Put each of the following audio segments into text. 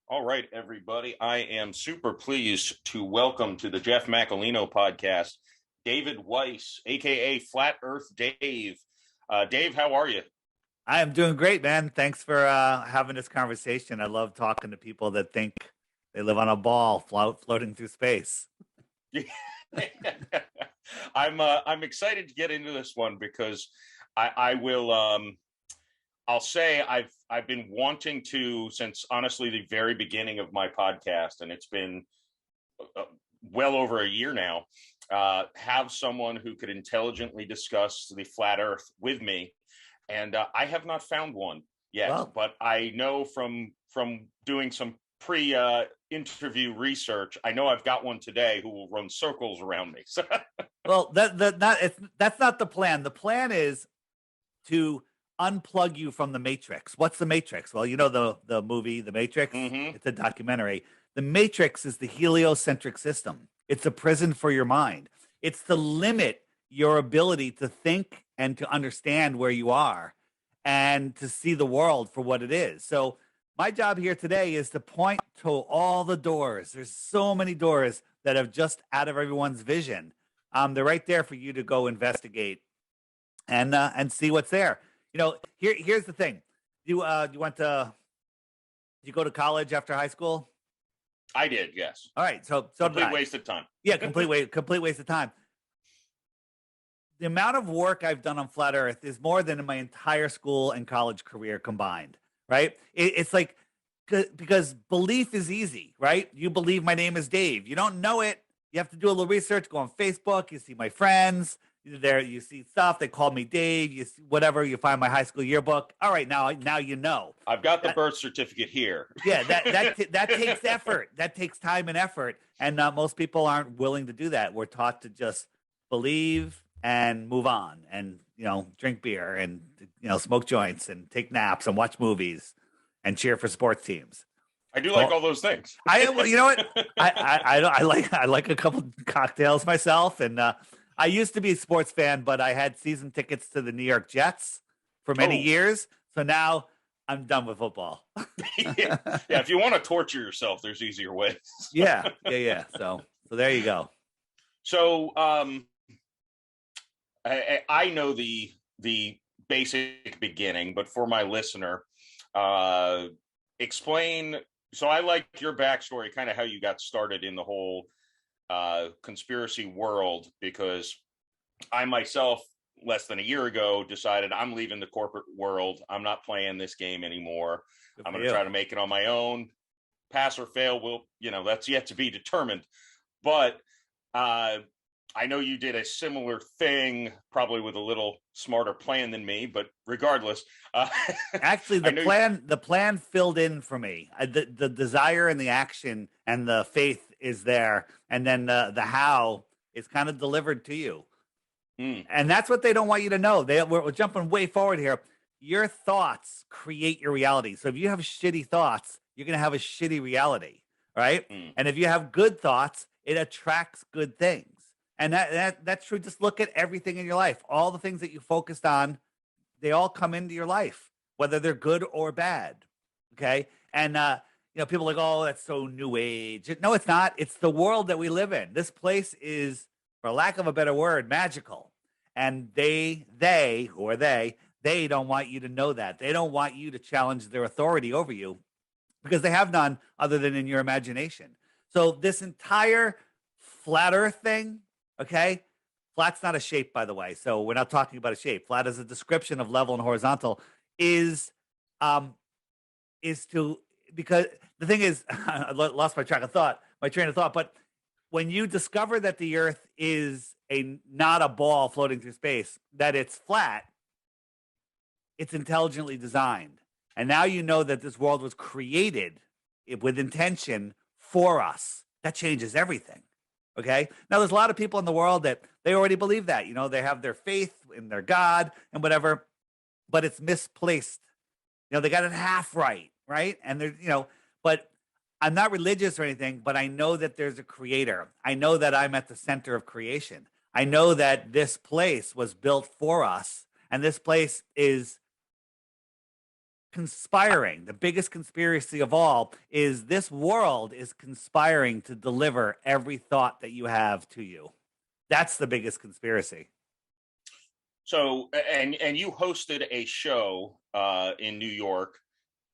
All right, everybody. I am super pleased to welcome to the Jeff Macolino podcast, David Weiss, aka Flat Earth Dave. Dave, how are you? I am doing great, man. Thanks for having this conversation. I love talking to people that think they live on a ball floating through space. I'm excited to get into this one because I will I'll say I've been wanting to since honestly the very beginning of my podcast, and it's been uh, well over a year now. Have someone who could intelligently discuss the flat Earth with me, and I have not found one yet. Well, But I know from doing some pre interview research, I know I've got one today who will run circles around me. So, well, that's not the plan. The plan is to unplug you from the Matrix. What's the Matrix? Well, you know the movie The Matrix. mhm. It's a documentary. The Matrix is the heliocentric system. It's a prison for your mind. It's to limit your ability to think and to understand where you are and to see the world for what it is. So my job here today is to point to all the doors. There's so many doors that have just out of everyone's vision. They're right there for you to go investigate and see what's there. Here's the thing. You went to did you go to college after high school? I did, yes. All right, so did Complete I. waste of time. Yeah, complete waste of time. The amount of work I've done on flat Earth is more than in my entire school and college career combined. Right? It's like because belief is easy, right? You believe my name is Dave. You don't know it. You have to do a little research. Go on Facebook. You see my friends. There, you see stuff. They call me Dave. You see whatever. You find my high school yearbook. All right, now you know. I've got the birth certificate here. Yeah, that takes effort. That takes time and effort, and most people aren't willing to do that. We're taught to just believe and move on, and drink beer and smoke joints and take naps and watch movies and cheer for sports teams. I do like Well, all those things. you know what? I like a couple cocktails myself, and I used to be a sports fan, but I had season tickets to the New York Jets for many Oh, years. So now I'm done with football. yeah. Yeah. If you want to torture yourself, there's easier ways. Yeah. So there you go. So I know the basic beginning, but for my listener, explain. So I like your backstory, kind of how you got started in the whole conspiracy world, because I myself, less than a year ago, decided I'm leaving the corporate world. I'm not playing this game anymore. Good I'm for going to you. try to make it on my own. Pass or fail will, that's yet to be determined. But I know you did a similar thing, probably with a little smarter plan than me, but regardless, Actually, I the know. plan filled in for me. The desire and the action and the faith is there, and then the how is kind of delivered to you. Mm, And that's what they don't want you to know. We're jumping way forward here. Your thoughts create your reality. So if you have shitty thoughts, you're going to have a shitty reality, right? mm. And if you have good thoughts, it attracts good things. And that's true. Just look at everything in your life. All the things that you focused on, they all come into your life, whether they're good or bad. Okay. And people are like, oh, that's so new age. No, it's not. It's the world that we live in. This place is, for lack of a better word, magical. And who are they don't want you to know that. They don't want you to challenge their authority over you because they have none other than in your imagination. So this entire flat earth thing, okay? Flat's not a shape, by the way. So we're not talking about a shape. Flat is a description of level and horizontal. Is um is to because the thing is, I lost my train of thought. But when you discover that the Earth is a not a ball floating through space, that it's flat, it's intelligently designed, and now you know that this world was created with intention for us. That changes everything. Okay. Now, there's a lot of people in the world that they already believe that. They have their faith in their God and whatever, but it's misplaced. They got it half right, right? And but I'm not religious or anything, but I know that there's a creator. I know that I'm at the center of creation. I know that this place was built for us, and this place is conspiring. The biggest conspiracy of all is this world is conspiring to deliver every thought that you have to you. That's the biggest conspiracy. So, and you hosted a show in New York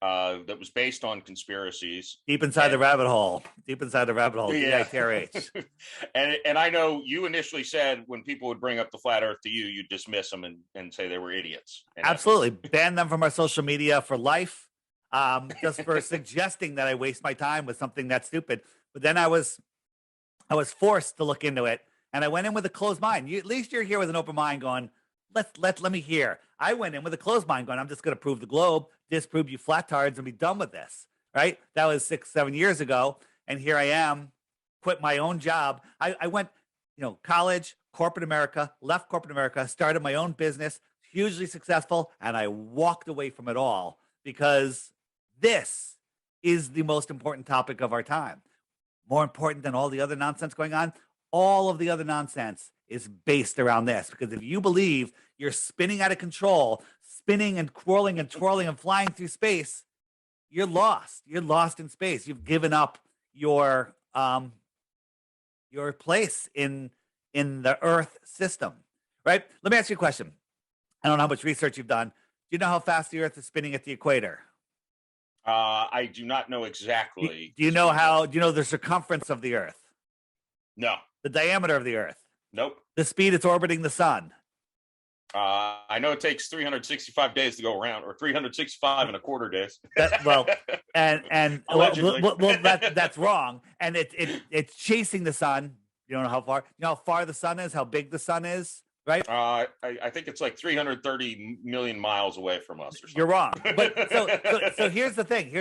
that was based on conspiracies. Deep inside the rabbit hole. Deep inside the rabbit hole. Yeah. DITRH. and I know you initially said when people would bring up the flat Earth to you, you'd dismiss them and say they were idiots. Absolutely. Ban them from our social media for life, just for suggesting that I waste my time with something that's stupid. But then I was forced to look into it, and I went in with a closed mind. At least you're here with an open mind going, let me hear. I went in with a closed mind going, I'm just going to prove the globe, disprove you flattards, and be done with this. Right? That was 6-7 years ago. And here I am, quit my own job. I went, college, corporate America, left corporate America, started my own business, hugely successful. And I walked away from it all because this is the most important topic of our time. More important than all the other nonsense going on. All of the other nonsense is based around this, because if you believe you're spinning out of control, spinning and twirling and twirling and flying through space, you're lost. You're lost in space. You've given up your place in the Earth system, right? Let me ask you a question. I don't know how much research you've done. Do you know how fast the Earth is spinning at the equator? I do not know exactly. Do you know the circumference of the Earth? No. The diameter of the Earth? Nope. The speed it's orbiting the sun? I know it takes 365 days to go around, or 365 and a quarter days. That's wrong. And it's chasing the sun. You don't know how far. You know how far the sun is, how big the sun is, right? I think it's like 330 million miles away from us. Or something. You're wrong. But so here's the thing.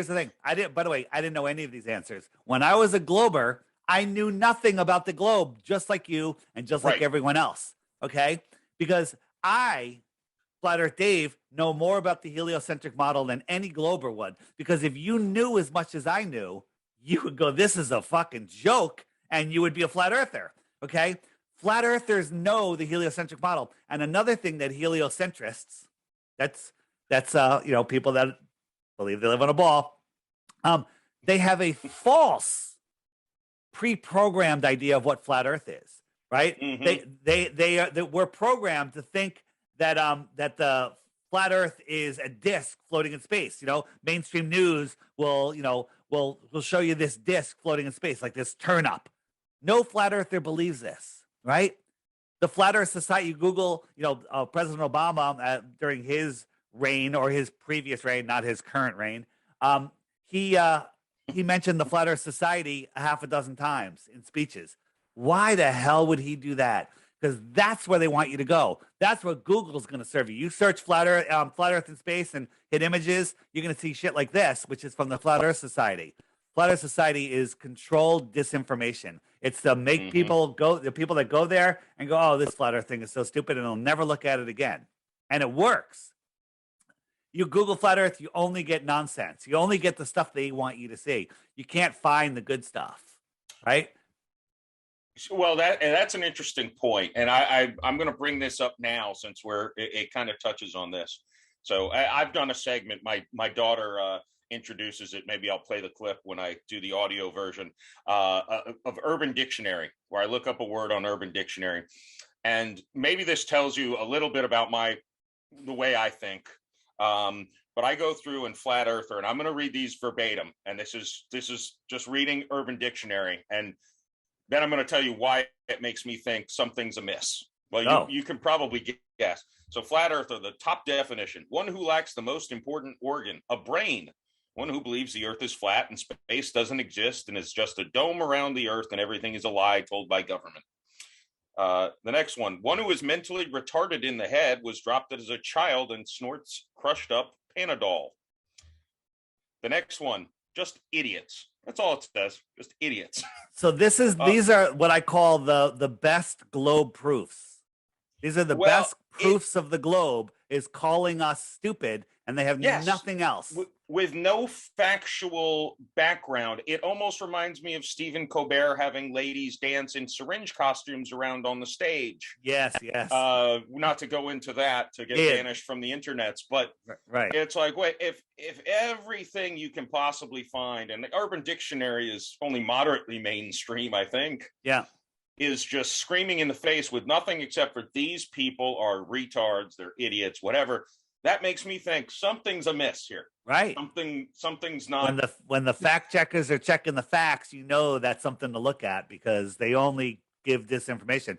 I didn't know any of these answers. When I was a glober, I knew nothing about the globe, just like you and just like everyone else. Okay? Because I, Flat Earth Dave, know more about the heliocentric model than any glober would. Because if you knew as much as I knew, you would go, this is a fucking joke, and you would be a flat earther. Okay? Flat earthers know the heliocentric model. And another thing that heliocentrists, that's people that believe they live on a ball, they have a false pre-programmed idea of what flat Earth is, right? Mm-hmm. They were programmed to think that that the flat Earth is a disc floating in space. Mainstream news will show you this disc floating in space, like this turn up. No flat earther believes this, right? The Flat Earth Society, you Google, President Obama during his reign, or his previous reign, not his current reign, he mentioned the Flat Earth Society a half a dozen times in speeches. Why the hell would he do that? Because that's where they want you to go. That's what Google's going to serve you. You search Flat Earth in space and hit images, you're going to see shit like this, which is from the Flat Earth Society. Flat Earth Society is controlled disinformation. It's to make people go, the people that go there and go, oh, this Flat Earth thing is so stupid, and they'll never look at it again. And it works. You Google Flat Earth, you only get nonsense. You only get the stuff they want you to see. You can't find the good stuff, right? Well, that's an interesting point, and I'm going to bring this up now since it kind of touches on this. So I've done a segment. My daughter introduces it. Maybe I'll play the clip when I do the audio version of Urban Dictionary, where I look up a word on Urban Dictionary, and maybe this tells you a little bit about the way I think. But I go through in Flat Earther, and I'm going to read these verbatim. And this is just reading Urban Dictionary, and then I'm going to tell you why it makes me think something's amiss. Well, you can probably guess. So Flat Earther, the top definition: one who lacks the most important organ, a brain. One who believes the Earth is flat and space doesn't exist and is just a dome around the Earth and everything is a lie told by government. The next one who is mentally retarded in the head, was dropped as a child and snorts crushed up Panadol. The next one, just idiots. That's all it says, just idiots. So these are what I call the best globe proofs. These are the best proofs of the globe, is calling us stupid and they have Yes. nothing else. With no factual background. It almost reminds me of Stephen Colbert having ladies dance in syringe costumes around on the stage. Yes, yes. Not to go into that, to get banished from the internets, but right. It's like, wait, if everything you can possibly find, and the Urban Dictionary is only moderately mainstream, I think. Yeah. Is just screaming in the face with nothing except for these people are retards, they're idiots, whatever. That makes me think something's amiss here. Right. Something's not. When the fact checkers are checking the facts, you know that's something to look at, because they only give disinformation.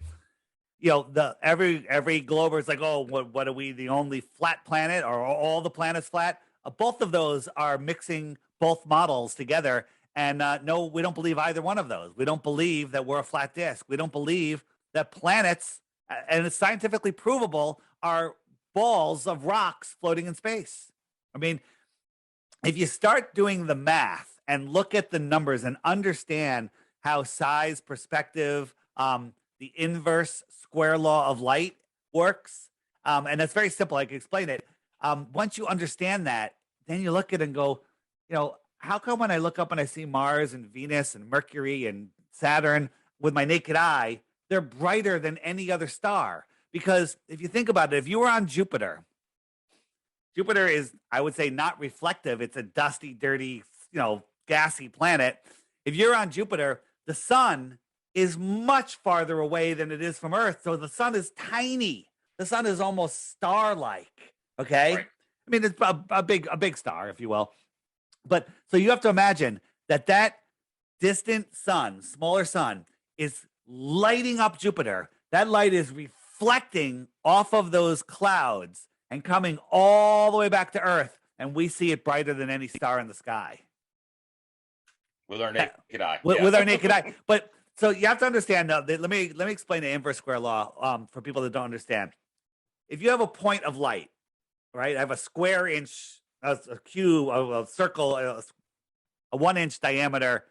You know, every glober is like, oh, what are we, the only flat planet, or are all the planets flat? Both of those are mixing both models together. And no, we don't believe either one of those. We don't believe that we're a flat disk. We don't believe that planets, and it's scientifically provable, are balls of rocks floating in space. I mean, if you start doing the math and look at the numbers and understand how size, perspective, the inverse square law of light works, and it's very simple. I can explain it. Once you understand that, then you look at it and go, you know, how come when I look up and I see Mars and Venus and Mercury and Saturn with my naked eye, they're brighter than any other star? Because if you think about it, if you were on Jupiter, Jupiter is, I would say, not reflective. It's a dusty, dirty, gassy planet. If you're on Jupiter, the sun is much farther away than it is from Earth. So the sun is tiny. The sun is almost star-like. Okay. Right. I mean, it's a big star, if you will. But so you have to imagine that distant sun, smaller sun, is lighting up Jupiter. That light is reflecting off of those clouds and coming all the way back to Earth, and we see it brighter than any star in the sky. With our naked eye. With our naked eye. But so you have to understand, let me explain the inverse square law for people that don't understand. If you have a point of light, right? I have a square inch, a cube, a circle, a 1 inch diameter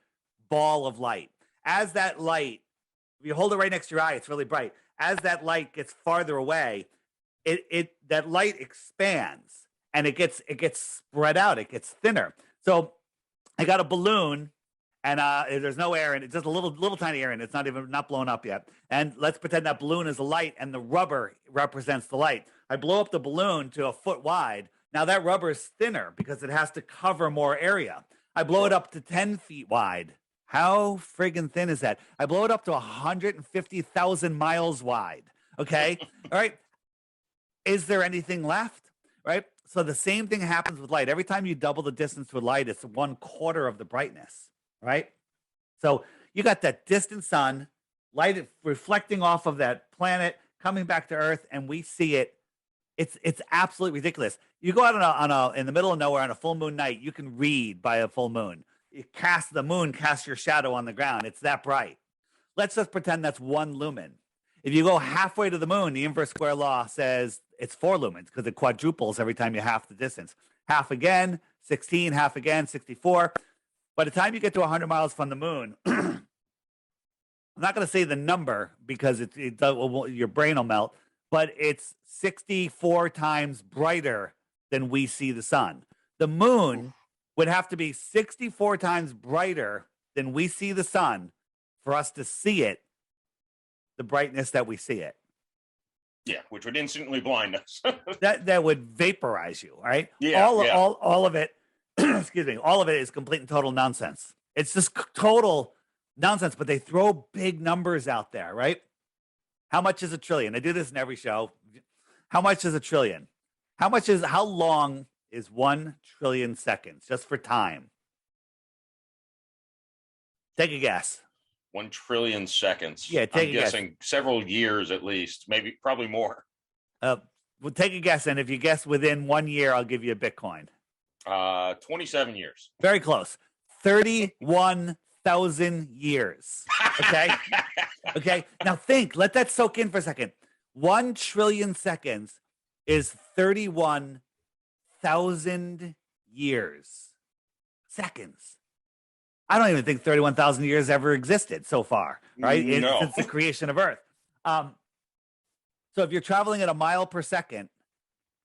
ball of light. As that light, if you hold it right next to your eye, it's really bright. As that light gets farther away, that light expands and it gets spread out. It gets thinner. So I got a balloon, and there's no air in it, just a little tiny air in it. It's not blown up yet. And let's pretend that balloon is the light and the rubber represents the light. I blow up the balloon to a foot wide. Now that rubber is thinner because it has to cover more area. I blow it up to 10 feet wide. How friggin' thin is that? I blow it up to 150,000 miles wide. Okay. All right. Is there anything left? Right. So the same thing happens with light. Every time you double the distance with light, it's 1/4 of the brightness. Right. So you got that distant sun, light reflecting off of that planet, coming back to Earth, and we see it. It's absolutely ridiculous. You go out in the middle of nowhere on a full moon night, you can read by a full moon. The moon casts your shadow on the ground. It's that bright. Let's just pretend that's 1 lumen. If you go halfway to the moon, the inverse square law says it's 4 lumens because it quadruples every time you half the distance. Half again, 16, half again, 64. By the time you get to 100 miles from the moon, I'm not going to say the number because your brain will melt, but it's 64 times brighter than we see the sun. The moon would have to be 64 times brighter than we see the sun for us to see it, the brightness that we see it. Yeah, which would instantly blind us. that would vaporize you, right? Yeah, all of it, excuse me, all of it is complete and total nonsense. It's just total nonsense, but they throw big numbers out there, right? How much is a trillion? I do this in every show. How much is a trillion? How long is 1 trillion seconds, just for time? Take a guess. 1 trillion seconds. Yeah, I'm guessing several years at least, probably more. Well, take a guess, and if you guess within 1 year, I'll give you a Bitcoin. 27 years. Very close. 31,000 years. Okay? Okay, now let that soak in for a second. 1 trillion seconds is 31,000 years. Seconds. I don't even think 31,000 years ever existed so far, right? No. Since the creation of Earth. So if you're traveling at a mile per second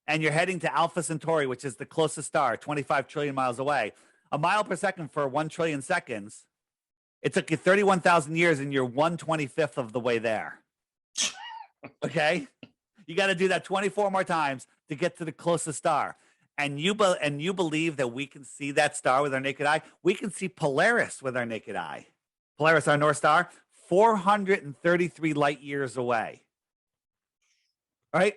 and you're heading to Alpha Centauri, which is the closest star, 25 trillion miles away, a mile per second for 1 trillion seconds, it took you 31,000 years and you're 1/25th of the way there. Okay? You got to do that 24 more times to get to the closest star. And you believe that we can see that star with our naked eye? We can see Polaris with our naked eye. Polaris, our North Star, 433 light years away. All right?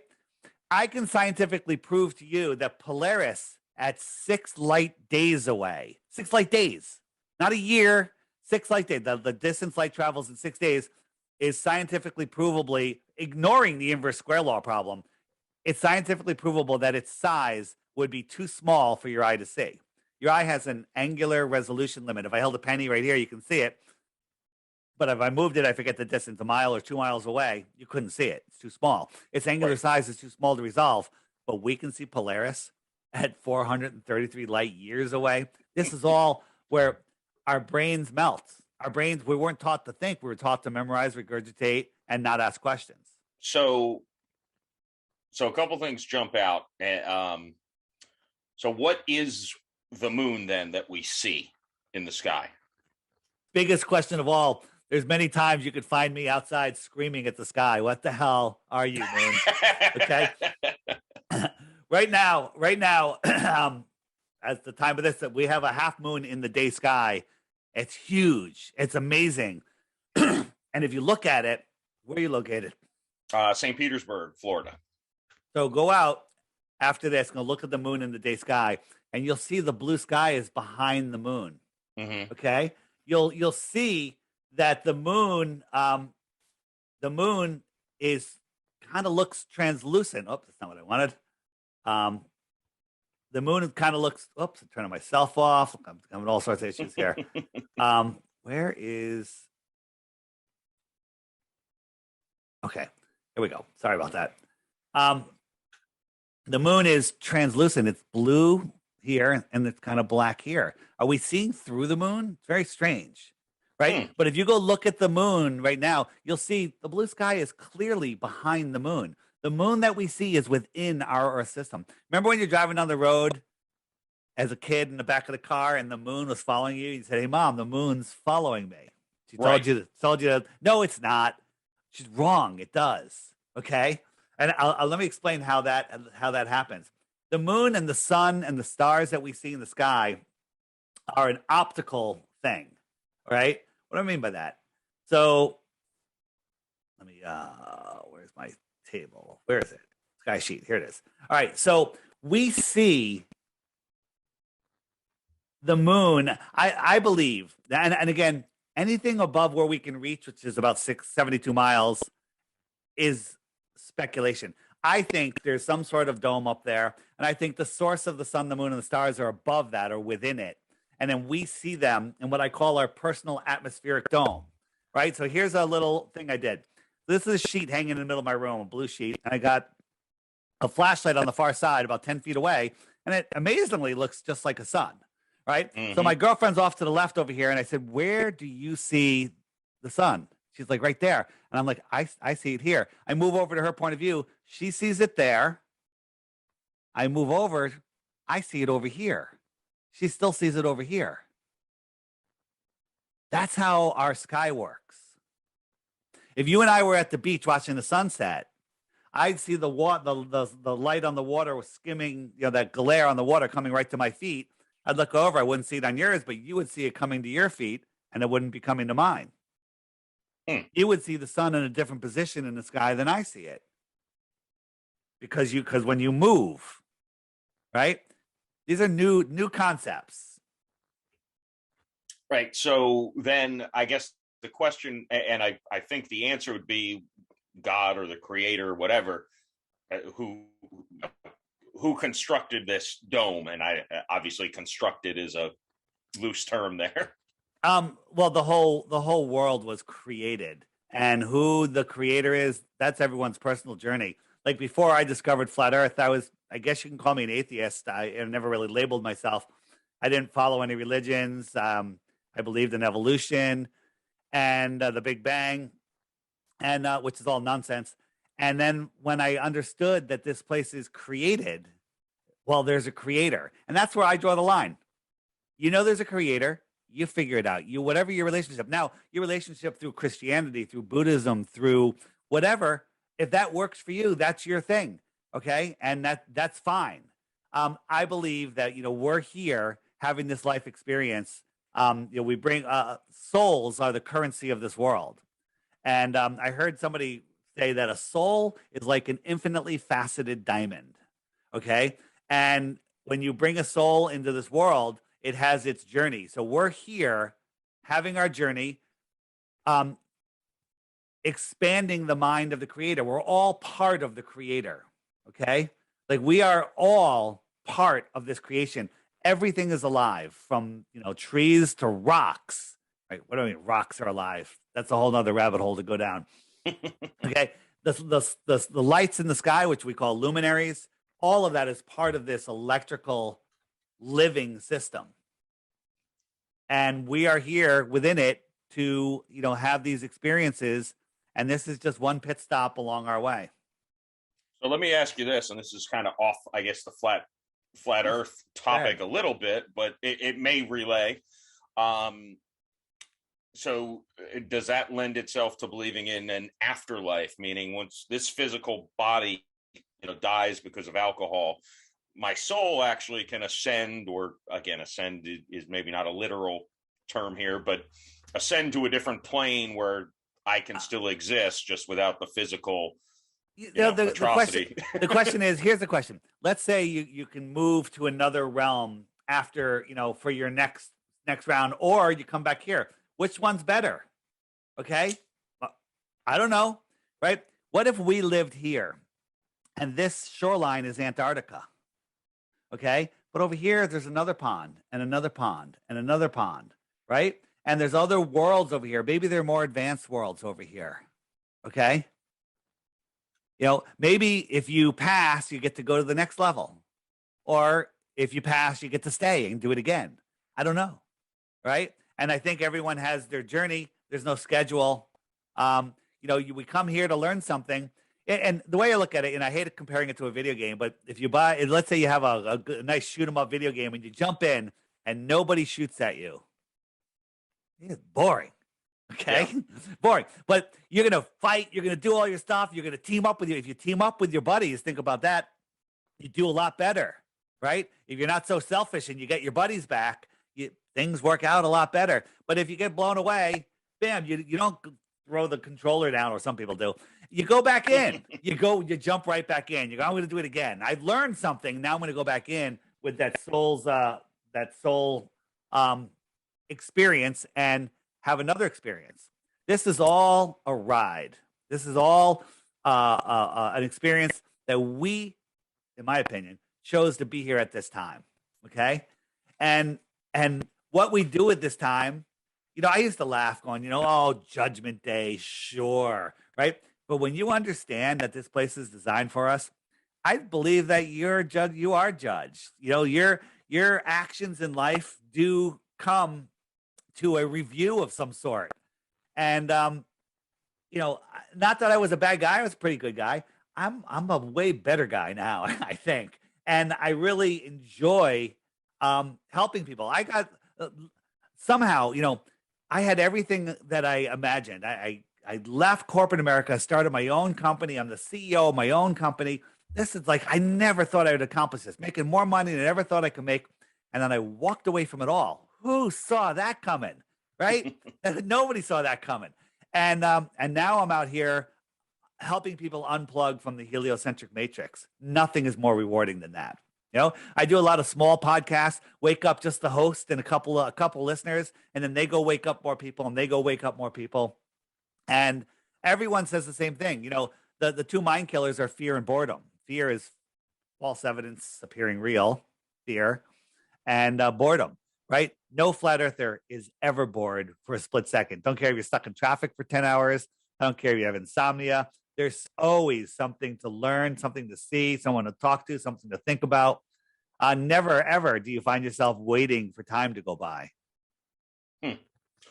I can scientifically prove to you that Polaris at 6 light days away, 6 light days, not a year, 6 light days, the distance light travels in 6 days is scientifically provably, ignoring the inverse square law problem, it's scientifically provable that its size would be too small for your eye to see. Your eye has an angular resolution limit. If I held a penny right here, you can see it. But if I moved it, I forget the distance, a mile or 2 miles away, you couldn't see it. It's too small. Its angular size is too small to resolve. But we can see Polaris at 433 light years away. This is all where our brains melt. Our brains, we weren't taught to think. We were taught to memorize, regurgitate, and not ask questions. So a couple things jump out. So what is the moon then that we see in the sky? Biggest question of all. There's many times you could find me outside screaming at the sky. What the hell are you, moon? Okay. Right now, at the time of this, that we have a half moon in the day sky. It's huge. It's amazing. And if you look at it, where are you located? St. Petersburg, Florida. So go out after this, go look at the moon in the day sky, and you'll see the blue sky is behind the moon. Mm-hmm. Okay, you'll see that the moon is kind of looks translucent. Oops, that's not what I wanted. The moon kind of looks. Oops, I'm turning myself off. I'm having all sorts of issues here. Where is? Okay, here we go. Sorry about that. The moon is translucent. It's blue here and it's kind of black here. Are we seeing through the moon? It's very strange, right? But if you go look at the moon right now, you'll see the blue sky is clearly behind the moon. The moon that we see is within our Earth system. Remember when you're driving down the road as a kid in the back of the car and the moon was following you? You said, "Hey, Mom, the moon's following me." She told you, no, it's not. She's wrong. It does. Okay. And let me explain how that happens. The moon and the sun and the stars that we see in the sky are an optical thing. All right. What do I mean by that? So let me, where's my table? Where is it? Sky sheet. Here it is. All right. So we see the moon, I believe, and again, anything above where we can reach, which is about 672 miles, is speculation. I think there's some sort of dome up there, and I think the source of the sun, the moon, and the stars are above that or within it. And then we see them in what I call our personal atmospheric dome, right? So here's a little thing I did. This is a sheet hanging in the middle of my room, a blue sheet, and I got a flashlight on the far side about 10 feet away, and it amazingly looks just like a sun, right? Mm-hmm. So my girlfriend's off to the left over here, and I said, "Where do you see the sun?" She's like, "Right there." And I'm like, I see it here. I move over to her point of view. She sees it there. I move over. I see it over here. She still sees it over here. That's how our sky works. If you and I were at the beach watching the sunset, I'd see the light on the water skimming, that glare on the water coming right to my feet. I'd look over. I wouldn't see it on yours, but you would see it coming to your feet, and it wouldn't be coming to mine. You would see the sun in a different position in the sky than I see it. Because when you move, right? These are new concepts. Right. So then I guess the question, and I think the answer would be God or the creator or whatever, who constructed this dome. And I obviously constructed is a loose term there. Well, the whole world was created, and who the creator is, that's everyone's personal journey. Like before I discovered flat Earth, I guess you can call me an atheist. I never really labeled myself. I didn't follow any religions. I believed in evolution and the Big Bang, and which is all nonsense. And then when I understood that this place is created, well, there's a creator. And that's where I draw the line. You know, there's a creator, you figure it out. You, whatever your relationship. Now, your relationship through Christianity, through Buddhism, through whatever, if that works for you, that's your thing. Okay. And that's fine. I believe that, you know, we're here having this life experience. You know, we bring souls are the currency of this world. And I heard somebody say that a soul is like an infinitely faceted diamond. Okay. And when you bring a soul into this world, it has its journey. So we're here having our journey, expanding the mind of the creator. We're all part of the creator. Okay. Like we are all part of this creation. Everything is alive, from, you know, trees to rocks. Right? What do I mean? Rocks are alive. That's a whole nother rabbit hole to go down. Okay. The lights in the sky, which we call luminaries, all of that is part of this electrical living system. And we are here within it to, you know, have these experiences. And this is just one pit stop along our way. So let me ask you this, and this is kind of off, I guess, the flat earth topic a little bit, but it may relay. So does that lend itself to believing in an afterlife, meaning once this physical body, you know, dies because of alcohol, my soul actually can ascend, or again, ascend is maybe not a literal term here, but ascend to a different plane where I can still exist just without the physical atrocity. The question is, here's the question. Let's say you can move to another realm after, you know, for your next round, or you come back here. Which one's better? Okay. I don't know. Right. What if we lived here and this shoreline is Antarctica? Okay. But over here, there's another pond and another pond and another pond. Right. And there's other worlds over here. Maybe they're more advanced worlds over here. Okay. You know, maybe if you pass, you get to go to the next level. Or if you pass, you get to stay and do it again. I don't know. Right. And I think everyone has their journey. There's no schedule. You know, we come here to learn something. And the way I look at it, and I hate comparing it to a video game, but if you buy, let's say you have a nice shoot 'em up video game and you jump in and nobody shoots at you. It's boring. Okay. Yeah. Boring. But you're going to fight. You're going to do all your stuff. You're going to team up with you. If you team up with your buddies, think about that. You do a lot better, right? If you're not so selfish and you get your buddies back, things work out a lot better. But if you get blown away, bam, you don't throw the controller down, or some people do. You go back in. You jump right back in. You go, I'm going to do it again. I've learned something. Now I'm going to go back in with that soul experience and have another experience. This is all a ride. This is all an experience that we, in my opinion, chose to be here at this time. Okay. And what we do at this time, you know, I used to laugh going, you know, oh, Judgment Day, sure, right? But when you understand that this place is designed for us, I believe that you're judge. You are judged. You know, your actions in life do come to a review of some sort. And you know, not that I was a bad guy, I was a pretty good guy. I'm a way better guy now, I think. And I really enjoy helping people. I got somehow, you know, I had everything that I imagined. I left corporate America, started my own company. I'm the CEO of my own company. This is like, I never thought I would accomplish this, making more money than I ever thought I could make. And then I walked away from it all. Who saw that coming? Right? Nobody saw that coming. And now I'm out here helping people unplug from the heliocentric matrix. Nothing is more rewarding than that. You know, I do a lot of small podcasts, wake up just the host and a couple listeners, and then they go wake up more people, and they go wake up more people. And everyone says the same thing. You know, the two mind killers are fear and boredom. Fear is false evidence appearing real, fear, and boredom, right? No flat earther is ever bored for a split second. Don't care if you're stuck in traffic for 10 hours. I don't care if you have insomnia. There's always something to learn, something to see, someone to talk to, something to think about. Never, ever do you find yourself waiting for time to go by.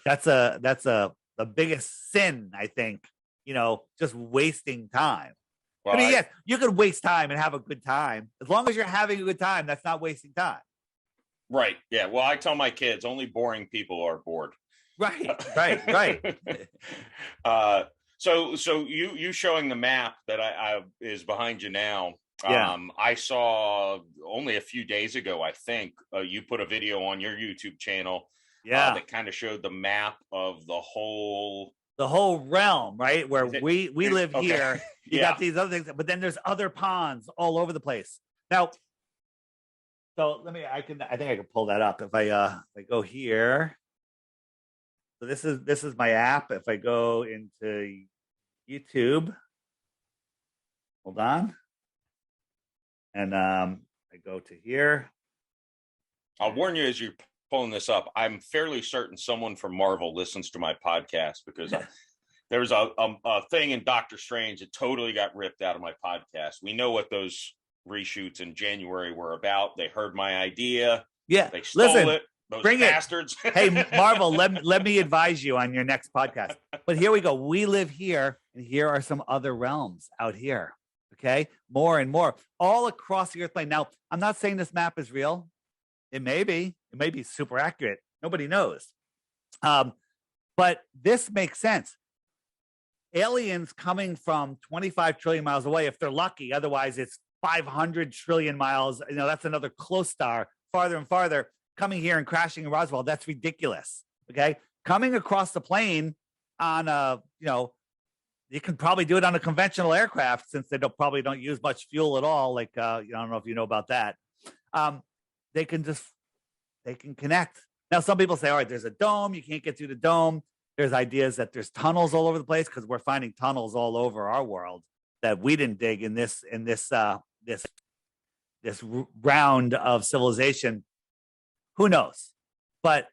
That's the biggest sin, I think, you know, just wasting time. I mean, yes, you could waste time and have a good time. As long as you're having a good time, that's not wasting time. Right. Yeah. Well, I tell my kids only boring people are bored. Right. So you showing the map that I is behind you now. Yeah. I saw only a few days ago, I think, you put a video on your YouTube channel. Yeah. That kind of showed the map of the whole realm, right? Where we live okay. here. You got these other things, but then there's other ponds all over the place. Now, so I think I can pull that up if I go here. So this is my app. If I go into YouTube, hold on. And I go to here. I'll warn you as you're pulling this up, I'm fairly certain someone from Marvel listens to my podcast because there was a thing in Doctor Strange that totally got ripped out of my podcast. We know what those reshoots in January were about. They heard my idea. Yeah. They stole it. Those bring bastards. Hey, Marvel, let me advise you on your next podcast. But here we go. We live here, and here are some other realms out here. Okay. More and more all across the earth plane. Now, I'm not saying this map is real. It may be super accurate. Nobody knows. But this makes sense. Aliens coming from 25 trillion miles away, if they're lucky. Otherwise, it's 500 trillion miles. That's another close star, farther and farther, coming here and crashing in Roswell. That's ridiculous. Okay. Coming across the plane on you can probably do it on a conventional aircraft since they probably don't use much fuel at all. Like, I don't know if you know about that. They can connect. Now, some people say, all right, there's a dome. You can't get through the dome. There's ideas that there's tunnels all over the place because we're finding tunnels all over our world that we didn't dig in this round of civilization. Who knows? But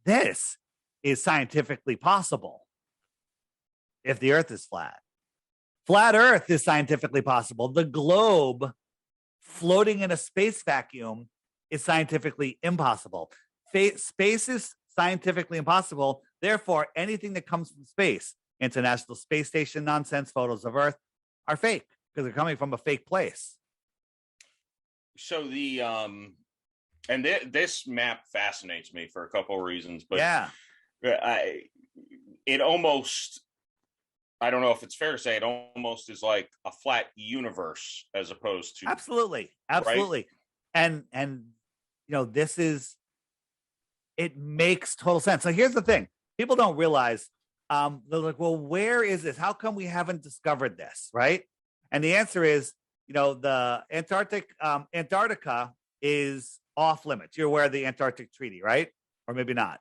this is scientifically possible if the earth is flat. Flat earth is scientifically possible. The globe floating in a space vacuum is scientifically impossible. Space is scientifically impossible. Therefore, anything that comes from space, International Space Station nonsense, photos of Earth, are fake because they're coming from a fake place. So this map fascinates me for a couple of reasons, but it almost, I don't know if it's fair to say, it almost is like a flat universe as opposed to absolutely. Right? And it makes total sense. So here's the thing: people don't realize. They're like, well, where is this? How come we haven't discovered this? Right? And the answer is, the Antarctica is off limits. You're aware of the Antarctic Treaty, right? Or maybe not.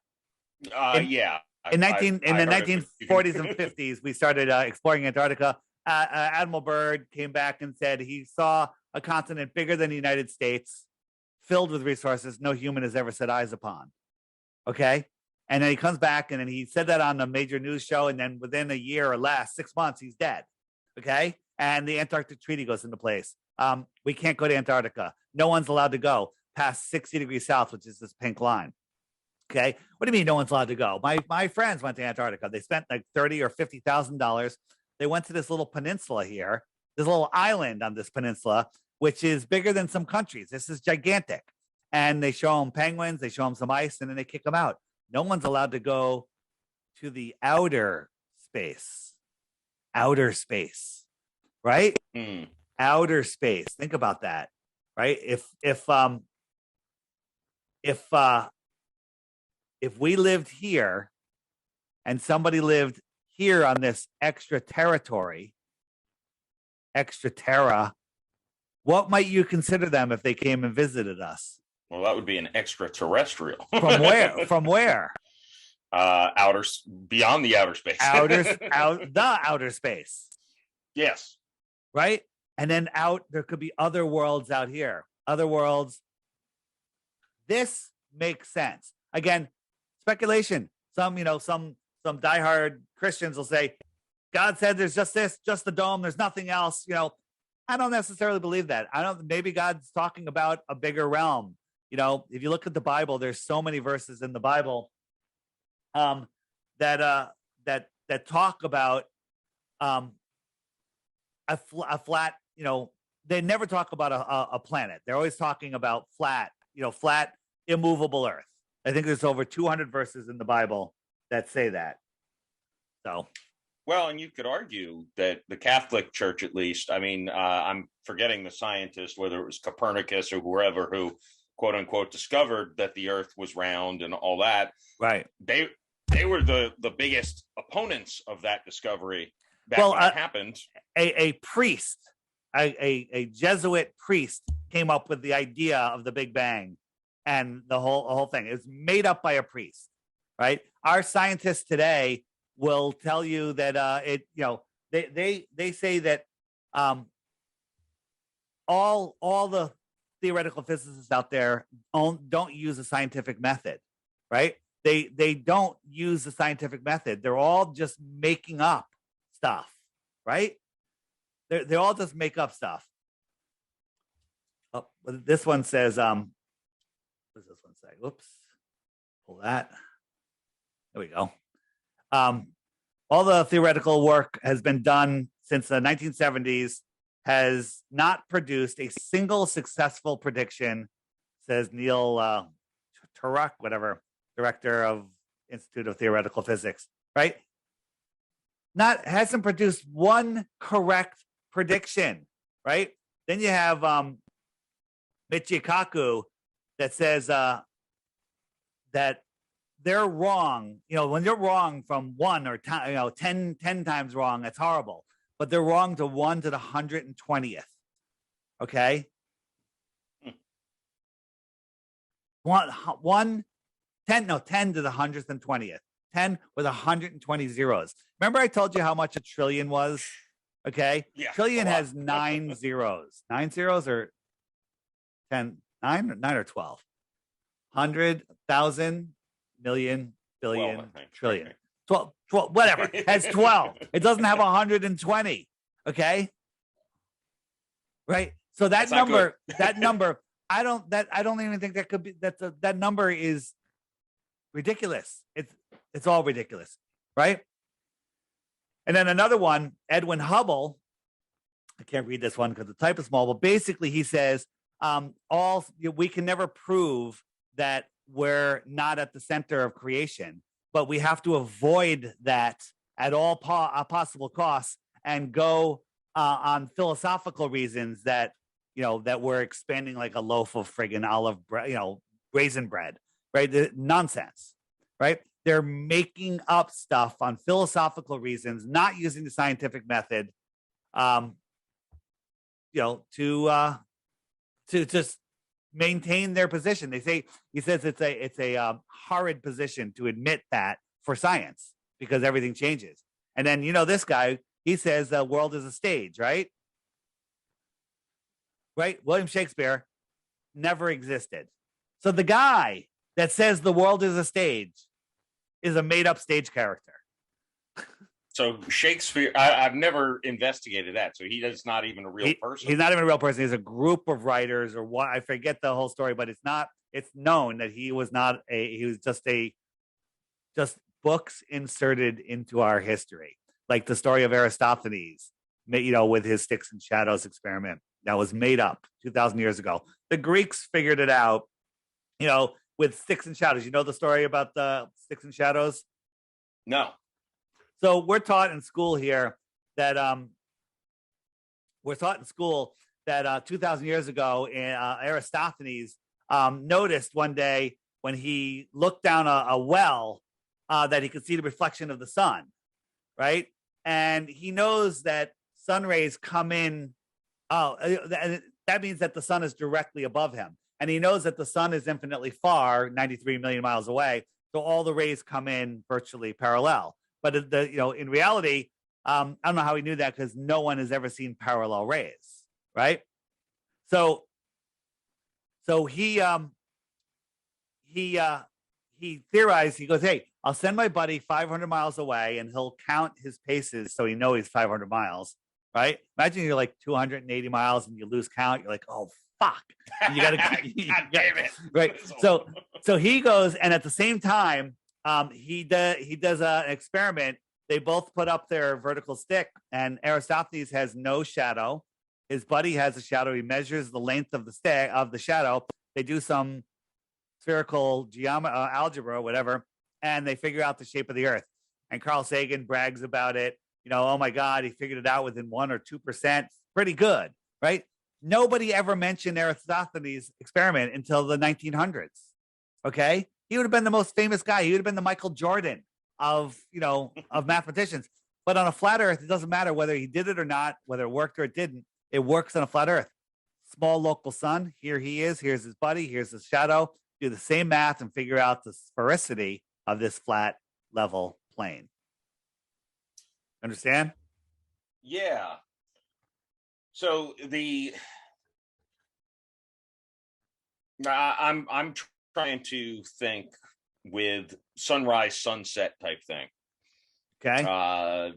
Yeah. In the 1940s and 50s, we started exploring Antarctica. Admiral Byrd came back and said he saw a continent bigger than the United States, filled with resources no human has ever set eyes upon. Okay? And then he comes back and then he said that on a major news show, and then within a year or less, 6 months, he's dead. Okay? And the Antarctic Treaty goes into place. We can't go to Antarctica. No one's allowed to go past 60 degrees south, which is this pink line. Okay. What do you mean no one's allowed to go? My friends went to Antarctica. They spent like $30,000 or $50,000. They went to this little peninsula here, this little island on this peninsula, which is bigger than some countries. This is gigantic. And they show them penguins, they show them some ice, and then they kick them out. No one's allowed to go to the outer space. Outer space, right? Outer space. Think about that, right? If we lived here and somebody lived here on this extra territory, extra terra, what might you consider them if they came and visited us? Well, that would be an extraterrestrial. From where? From where? Beyond the outer space. The outer space. Yes. Right? And then there could be other worlds out here. Other worlds. This makes sense. Again, speculation. Some diehard Christians will say, God said there's just this, just the dome. There's nothing else. I don't necessarily believe that. Maybe God's talking about a bigger realm. If you look at the Bible, there's so many verses in the Bible that talk about a flat, they never talk about a planet. They're always talking about flat, flat, immovable Earth. I think there's over 200 verses in the Bible that say that. So, well, and you could argue that the Catholic Church, at least, I mean, I'm forgetting the scientist, whether it was Copernicus or whoever who, quote unquote, discovered that the Earth was round and all that. Right. They were the biggest opponents of that discovery back when it happened. A priest, a Jesuit priest, came up with the idea of the Big Bang, and the whole thing is made up by a priest, right? Our scientists today will tell you that they say that all the theoretical physicists out there don't use a scientific method, right? They don't use the scientific method. They're all just making up stuff, right? They all just make up stuff. Oh, this one says, what does this one say? Whoops. Pull that. There we go. All the theoretical work has been done since the 1970s, has not produced a single successful prediction, says Neil Turok, whatever, director of Institute of Theoretical Physics, right? Hasn't produced one correct prediction, right? Then you have Michio Kaku that says that they're wrong. When you're wrong from 1 or 10 times wrong, that's horrible. But they're wrong to 1 to the 120th. Okay? 10 to the 120th. 10 with 120 zeros. Remember I told you how much a trillion was? Okay? Yeah, trillion has 9 zeros. 9 zeros or 10? 9 or 12? 100,000, million, billion, 12, trillion. 12, whatever. It has 12. It doesn't have 120. Okay? Right? So that number, I don't even think that could be, that number is ridiculous. It's all ridiculous. Right? And then another one, Edwin Hubble. I can't read this one because the type is small, but basically he says, we can never prove that we're not at the center of creation, but we have to avoid that at all possible costs and go on philosophical reasons that we're expanding like a loaf of friggin' olive bread, raisin bread, right? Nonsense, right? They're making up stuff on philosophical reasons, not using the scientific method, to just maintain their position. He says it's a horrid position to admit that for science because everything changes. And then this guy, he says the world is a stage, right? Right? William Shakespeare never existed. So the guy that says the world is a stage is a made-up stage character. So Shakespeare, I've never investigated that. So he is not even a real person. He's not even a real person. He's a group of writers, or what? I forget the whole story, but it's known that he was just books inserted into our history, like the story of Aristophanes, with his sticks and shadows experiment that was made up 2,000 years ago. The Greeks figured it out, with sticks and shadows. You know the story about the sticks and shadows? No. So we're taught in school here that 2,000 years ago, Aristophanes noticed one day when he looked down a well that he could see the reflection of the sun, right? And he knows that sun rays come in. That means that the sun is directly above him. And he knows that the sun is infinitely far, 93 million miles away. So all the rays come in virtually parallel. But in reality, I don't know how he knew that because no one has ever seen parallel rays, right? So he theorized. He goes, "Hey, I'll send my buddy 500 miles away, and he'll count his paces so he knows he's 500 miles." Right? Imagine you're like 280 miles and you lose count. You're like, "Oh fuck!" And you got to, God damn it, right? So he goes, and at the same time, he does an experiment they both put up their vertical stick, and Aristophanes has no shadow. His buddy has a shadow. He measures the length of the stick of the shadow. They do some spherical algebra or whatever, and they figure out the shape of the Earth. And Carl Sagan brags about it. Oh my God, he figured it out within 1 or 2%. Pretty good, right? Nobody ever mentioned Aristophanes' experiment until the 1900s. Okay, he would have been the most famous guy. He would have been the Michael Jordan of mathematicians. But on a flat Earth, it doesn't matter whether he did it or not, whether it worked or it didn't. It works on a flat Earth. Small local sun. Here he is. Here's his buddy. Here's his shadow. Do the same math and figure out the sphericity of this flat level plane. Understand? Yeah. So I'm trying to think with sunrise, sunset type thing. Okay.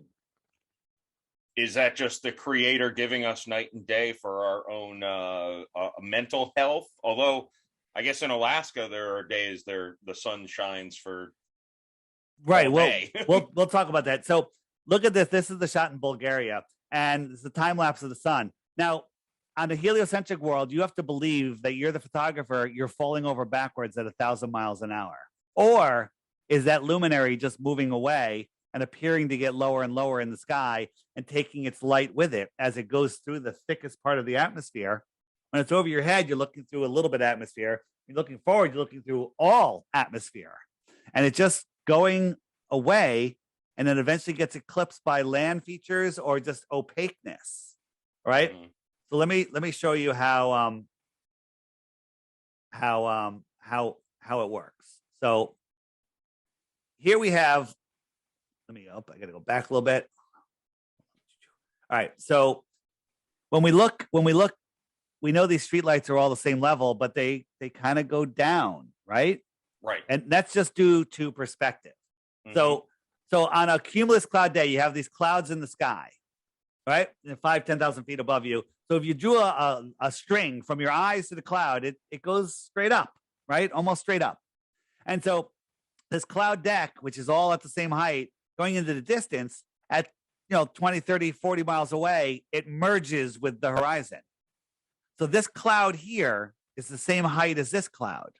Is that just the creator giving us night and day for our own mental health? Although I guess in Alaska there are days the sun shines for right. We'll talk about that. So look at this. This is the shot in Bulgaria, and it's the time lapse of the sun. Now, on a heliocentric world, you have to believe that you're the photographer. You're falling over backwards at 1,000 miles an hour, or is that luminary just moving away and appearing to get lower and lower in the sky and taking its light with it as it goes through the thickest part of the atmosphere? When it's over your head, you're looking through a little bit of atmosphere. You're looking forward, you're looking through all atmosphere. And it's just going away, and then eventually gets eclipsed by land features or just opaqueness. Right? Mm-hmm. So let me show you how it works. So here we have, I got to go back a little bit. All right. So when we look, we know these streetlights are all the same level, but they kind of go down, right? Right. And that's just due to perspective. Mm-hmm. So on a cumulus cloud day, you have these clouds in the sky, right? 5,000-10,000 feet above you. So if you drew a string from your eyes to the cloud, it goes straight up, right? Almost straight up. And so this cloud deck, which is all at the same height, going into the distance at 20, 30, 40 miles away, it merges with the horizon. So this cloud here is the same height as this cloud.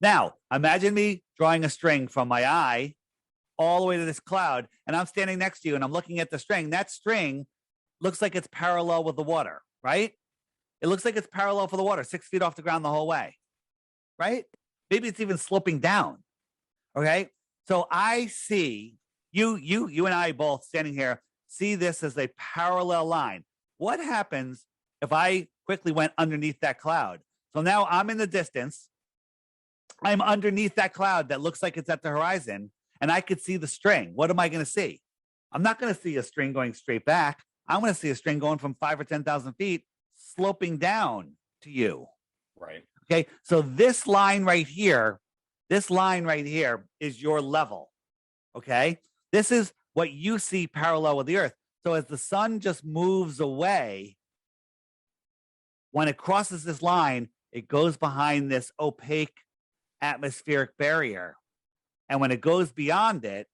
Now, imagine me drawing a string from my eye all the way to this cloud, and I'm standing next to you and I'm looking at the string. That string looks like it's parallel with the water, right? It looks like it's parallel for the water, 6 feet off the ground the whole way, right? Maybe it's even sloping down, okay? So I see you and I both standing here, see this as a parallel line. What happens if I quickly went underneath that cloud? So now I'm in the distance. I'm underneath that cloud that looks like it's at the horizon, and I could see the string. What am I going to see? I'm not going to see a string going straight back. I'm going to see a string going from 5,000 or 10,000 feet sloping down to you. Right. Okay. So this line right here is your level. Okay. This is what you see parallel with the Earth. So as the sun just moves away, when it crosses this line, it goes behind this opaque atmospheric barrier. And when it goes beyond it,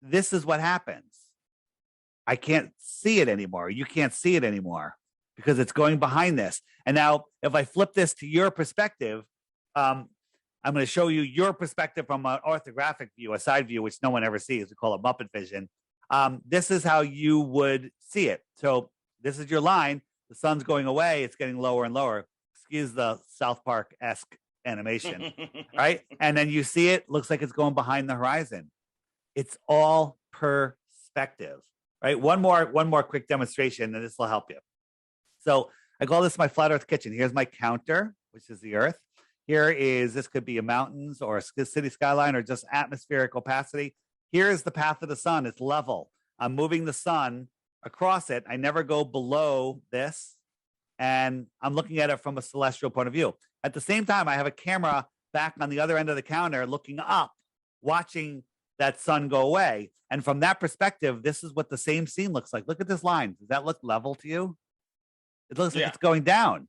this is what happens. I can't see it anymore. You can't see it anymore because it's going behind this. And now if I flip this to your perspective, I'm going to show you your perspective from an orthographic view, a side view, which no one ever sees. We call it Muppet vision. This is how you would see it. So this is your line. The sun's going away. It's getting lower and lower. Excuse the South Park-esque animation, right? And then you see it, looks like it's going behind the horizon. It's all perspective, right? One more quick demonstration, and this will help you. So I call this my flat Earth kitchen. Here's my counter, which is the Earth. This could be a mountains or a city skyline or just atmospheric opacity. Here's the path of the sun. It's level. I'm moving the sun across it. I never go below this. And I'm looking at it from a celestial point of view. At the same time, I have a camera back on the other end of the counter looking up, watching that sun go away. And from that perspective, this is what the same scene looks like. Look at this line. Does that look level to you? It looks like it's going down.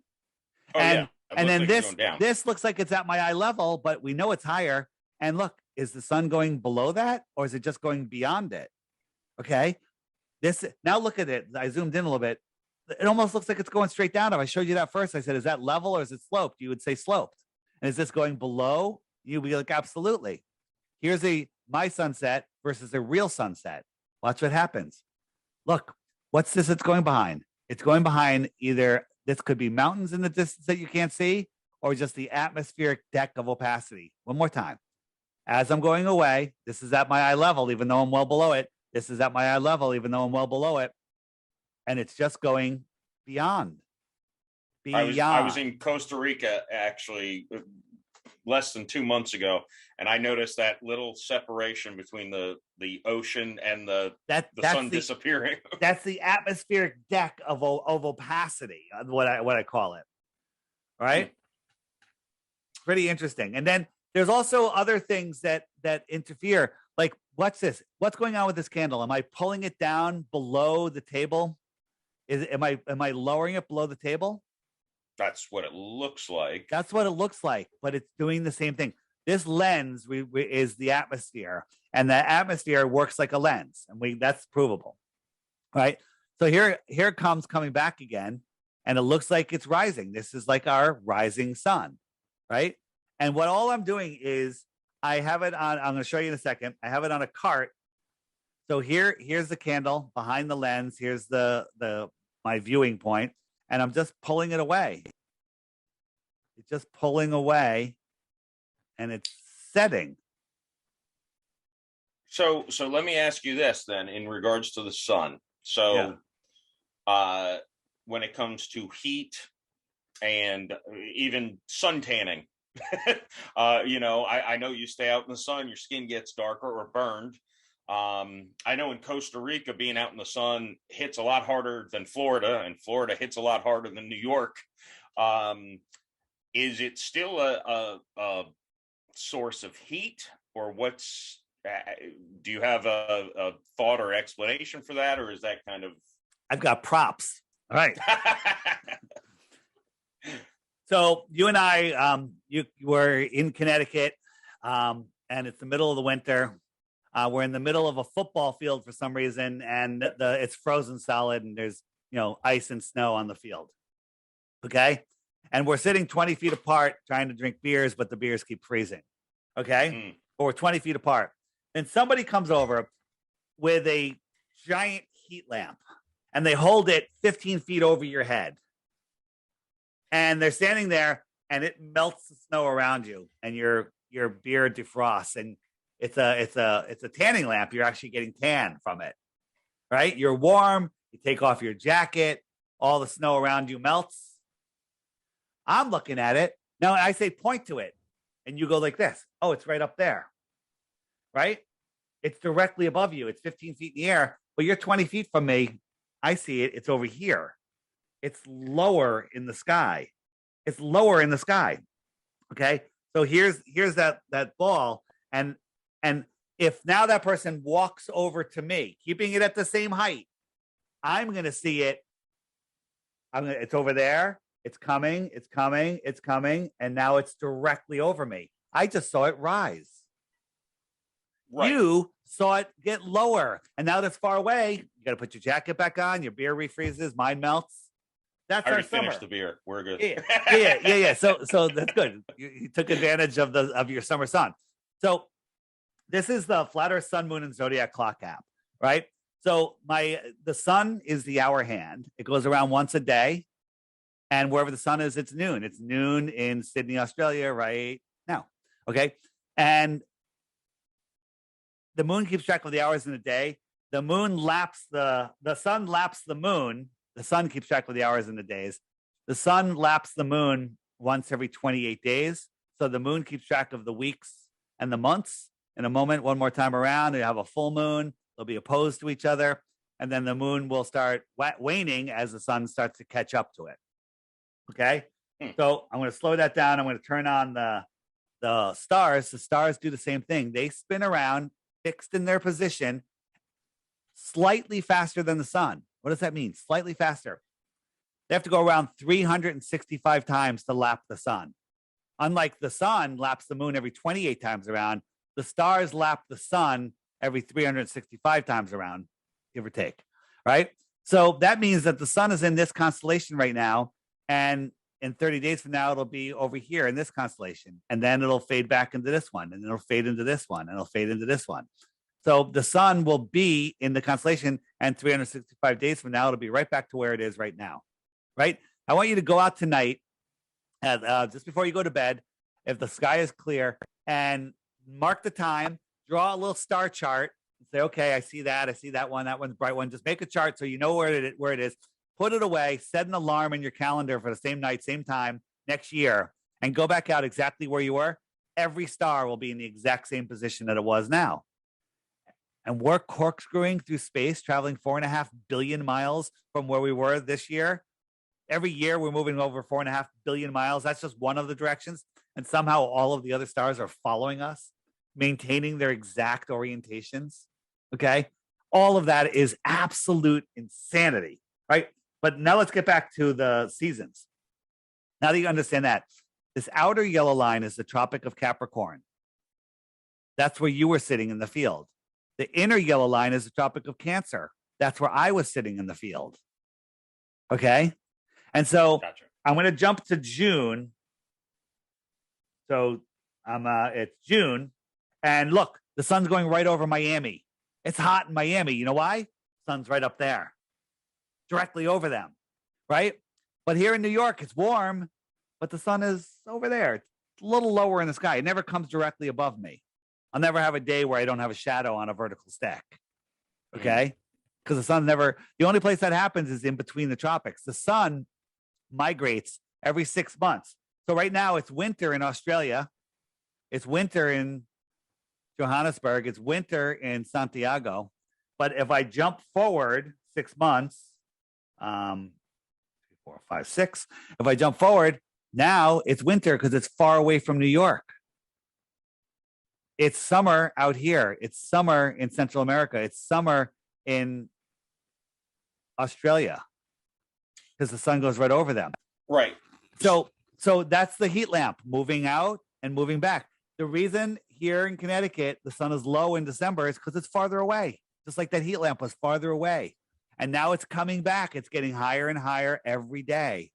Oh, and then this looks like it's at my eye level, but we know it's higher. And look, is the sun going below that, or is it just going beyond it? Okay. Now look at it. I zoomed in a little bit. It almost looks like it's going straight down. If I showed you that first, I said, is that level or is it sloped? You would say sloped. And is this going below? You'd be like, absolutely. Here's my sunset versus a real sunset. Watch what happens. Look, what's this it's going behind? It's going behind either this could be mountains in the distance that you can't see, or just the atmospheric deck of opacity. One more time. As I'm going away, this is at my eye level, even though I'm well below it. This is at my eye level, even though I'm well below it. And it's just going beyond. I was in Costa Rica actually less than 2 months ago, and I noticed that little separation between the ocean and the sun disappearing. That's the atmospheric deck of opacity, what I call it. Right? Pretty interesting. And then there's also other things that interfere. Like, what's this? What's going on with this candle? Am I pulling it down below the table? Am I lowering it below the table? That's what it looks like. That's what it looks like, but it's doing the same thing. This lens is the atmosphere, and the atmosphere works like a lens, and that's provable, right? So here it comes coming back again, and it looks like it's rising. This is like our rising sun, right? And what all I'm doing is I have it on. I'm going to show you in a second. I have it on a cart. So here's the candle behind the lens. Here's my viewing point. And I'm just pulling it away. It's just pulling away, and it's setting. So let me ask you this then, in regards to the sun. So, when it comes to heat and even sun tanning, I know you stay out in the sun, your skin gets darker or burned. I know in Costa Rica, being out in the sun hits a lot harder than Florida, and Florida hits a lot harder than New York. Is it still a source of heat, or do you have a thought or explanation for that, or is that kind of? I've got props. All right. So you and I, you were in Connecticut, and it's the middle of the winter. We're in the middle of a football field for some reason, and it's frozen solid, and there's ice and snow on the field. Okay, and we're sitting 20 feet apart trying to drink beers, but the beers keep freezing. Okay, but we're 20 feet apart, and somebody comes over with a giant heat lamp, and they hold it 15 feet over your head, and they're standing there, and it melts the snow around you, and your beer defrosts, and it's a tanning lamp. You're actually getting tan from it, right? You're warm. You take off your jacket. All the snow around you melts. I'm looking at it. Now I say point to it. And you go like this. Oh, it's right up there, right? It's directly above you. It's 15 feet in the air, but you're 20 feet from me. I see it. It's over here. It's lower in the sky. It's lower in the sky. Okay. So here's that ball. And if now that person walks over to me, keeping it at the same height, I'm going to see it. It's over there. It's coming. It's coming. It's coming. And now it's directly over me. I just saw it rise. Right. You saw it get lower. And now that's far away. You got to put your jacket back on. Your beer refreezes. Mine melts. That's our summer. Finished the beer. We're good. Yeah. So that's good. You took advantage of your summer sun. So this is the Flat Earth Sun, Moon, and Zodiac Clock app, right? So the sun is the hour hand. It goes around once a day, and wherever the sun is, it's noon. It's noon in Sydney, Australia, right now. Okay, and the moon keeps track of the hours in a day. The moon laps the sun laps the moon. The sun keeps track of the hours in the days. The sun laps the moon once every 28 days. So the moon keeps track of the weeks and the months. In a moment, one more time around, you have a full moon. They'll be opposed to each other. And then the moon will start waning as the sun starts to catch up to it. Okay? So I'm going to slow that down. I'm going to turn on the stars. The stars do the same thing. They spin around, fixed in their position, slightly faster than the sun. What does that mean? Slightly faster. They have to go around 365 times to lap the sun. Unlike the sun laps the moon every 28 times around, The stars lap the sun every 365 times around, give or take, right? So that means that the sun is in this constellation right now, and in 30 days from now, it'll be over here in this constellation, and then it'll fade back into this one, and it'll fade into this one, and it'll fade into this one. So the sun will be in the constellation, and 365 days from now, it'll be right back to where it is right now, right? I want you to go out tonight, just before you go to bed, if the sky is clear, and mark the time, draw a little star chart, and say, okay, I see that one, that one's bright one. Just make a chart so you know where it is. Put it away, set an alarm in your calendar for the same night, same time next year, and go back out exactly where you were. Every star will be in the exact same position that it was now. And we're corkscrewing through space, traveling 4.5 billion miles from where we were this year. Every year, we're moving over 4.5 billion miles. That's just one of the directions. And somehow all of the other stars are following us, maintaining their exact orientations. Okay. All of that is absolute insanity, right? But now let's get back to the seasons. Now that you understand that, this outer yellow line is the Tropic of Capricorn. That's where you were sitting in the field. The inner yellow line is the Tropic of Cancer. That's where I was sitting in the field. Okay. And so gotcha. I'm going to jump to June. So it's June. And look, the sun's going right over Miami. It's hot in Miami. You know why? Sun's right up there, directly over them, right? But here in New York, it's warm, but the sun is over there. It's a little lower in the sky. It never comes directly above me. I'll never have a day where I don't have a shadow on a vertical stack, okay? Because the sun the only place that happens is in between the tropics. The sun migrates every 6 months. So right now it's winter in Australia. It's winter in Johannesburg. It's winter in Santiago. But if I jump forward 6 months, 3, 4, 5, 6. If I jump forward, now it's winter because it's far away from New York. It's summer out here. It's summer in Central America. It's summer in Australia because the sun goes right over them. Right. So that's the heat lamp moving out and moving back. The reason here in Connecticut the sun is low in December is because it's farther away, just like that heat lamp was farther away. And now it's coming back. It's getting higher and higher every day.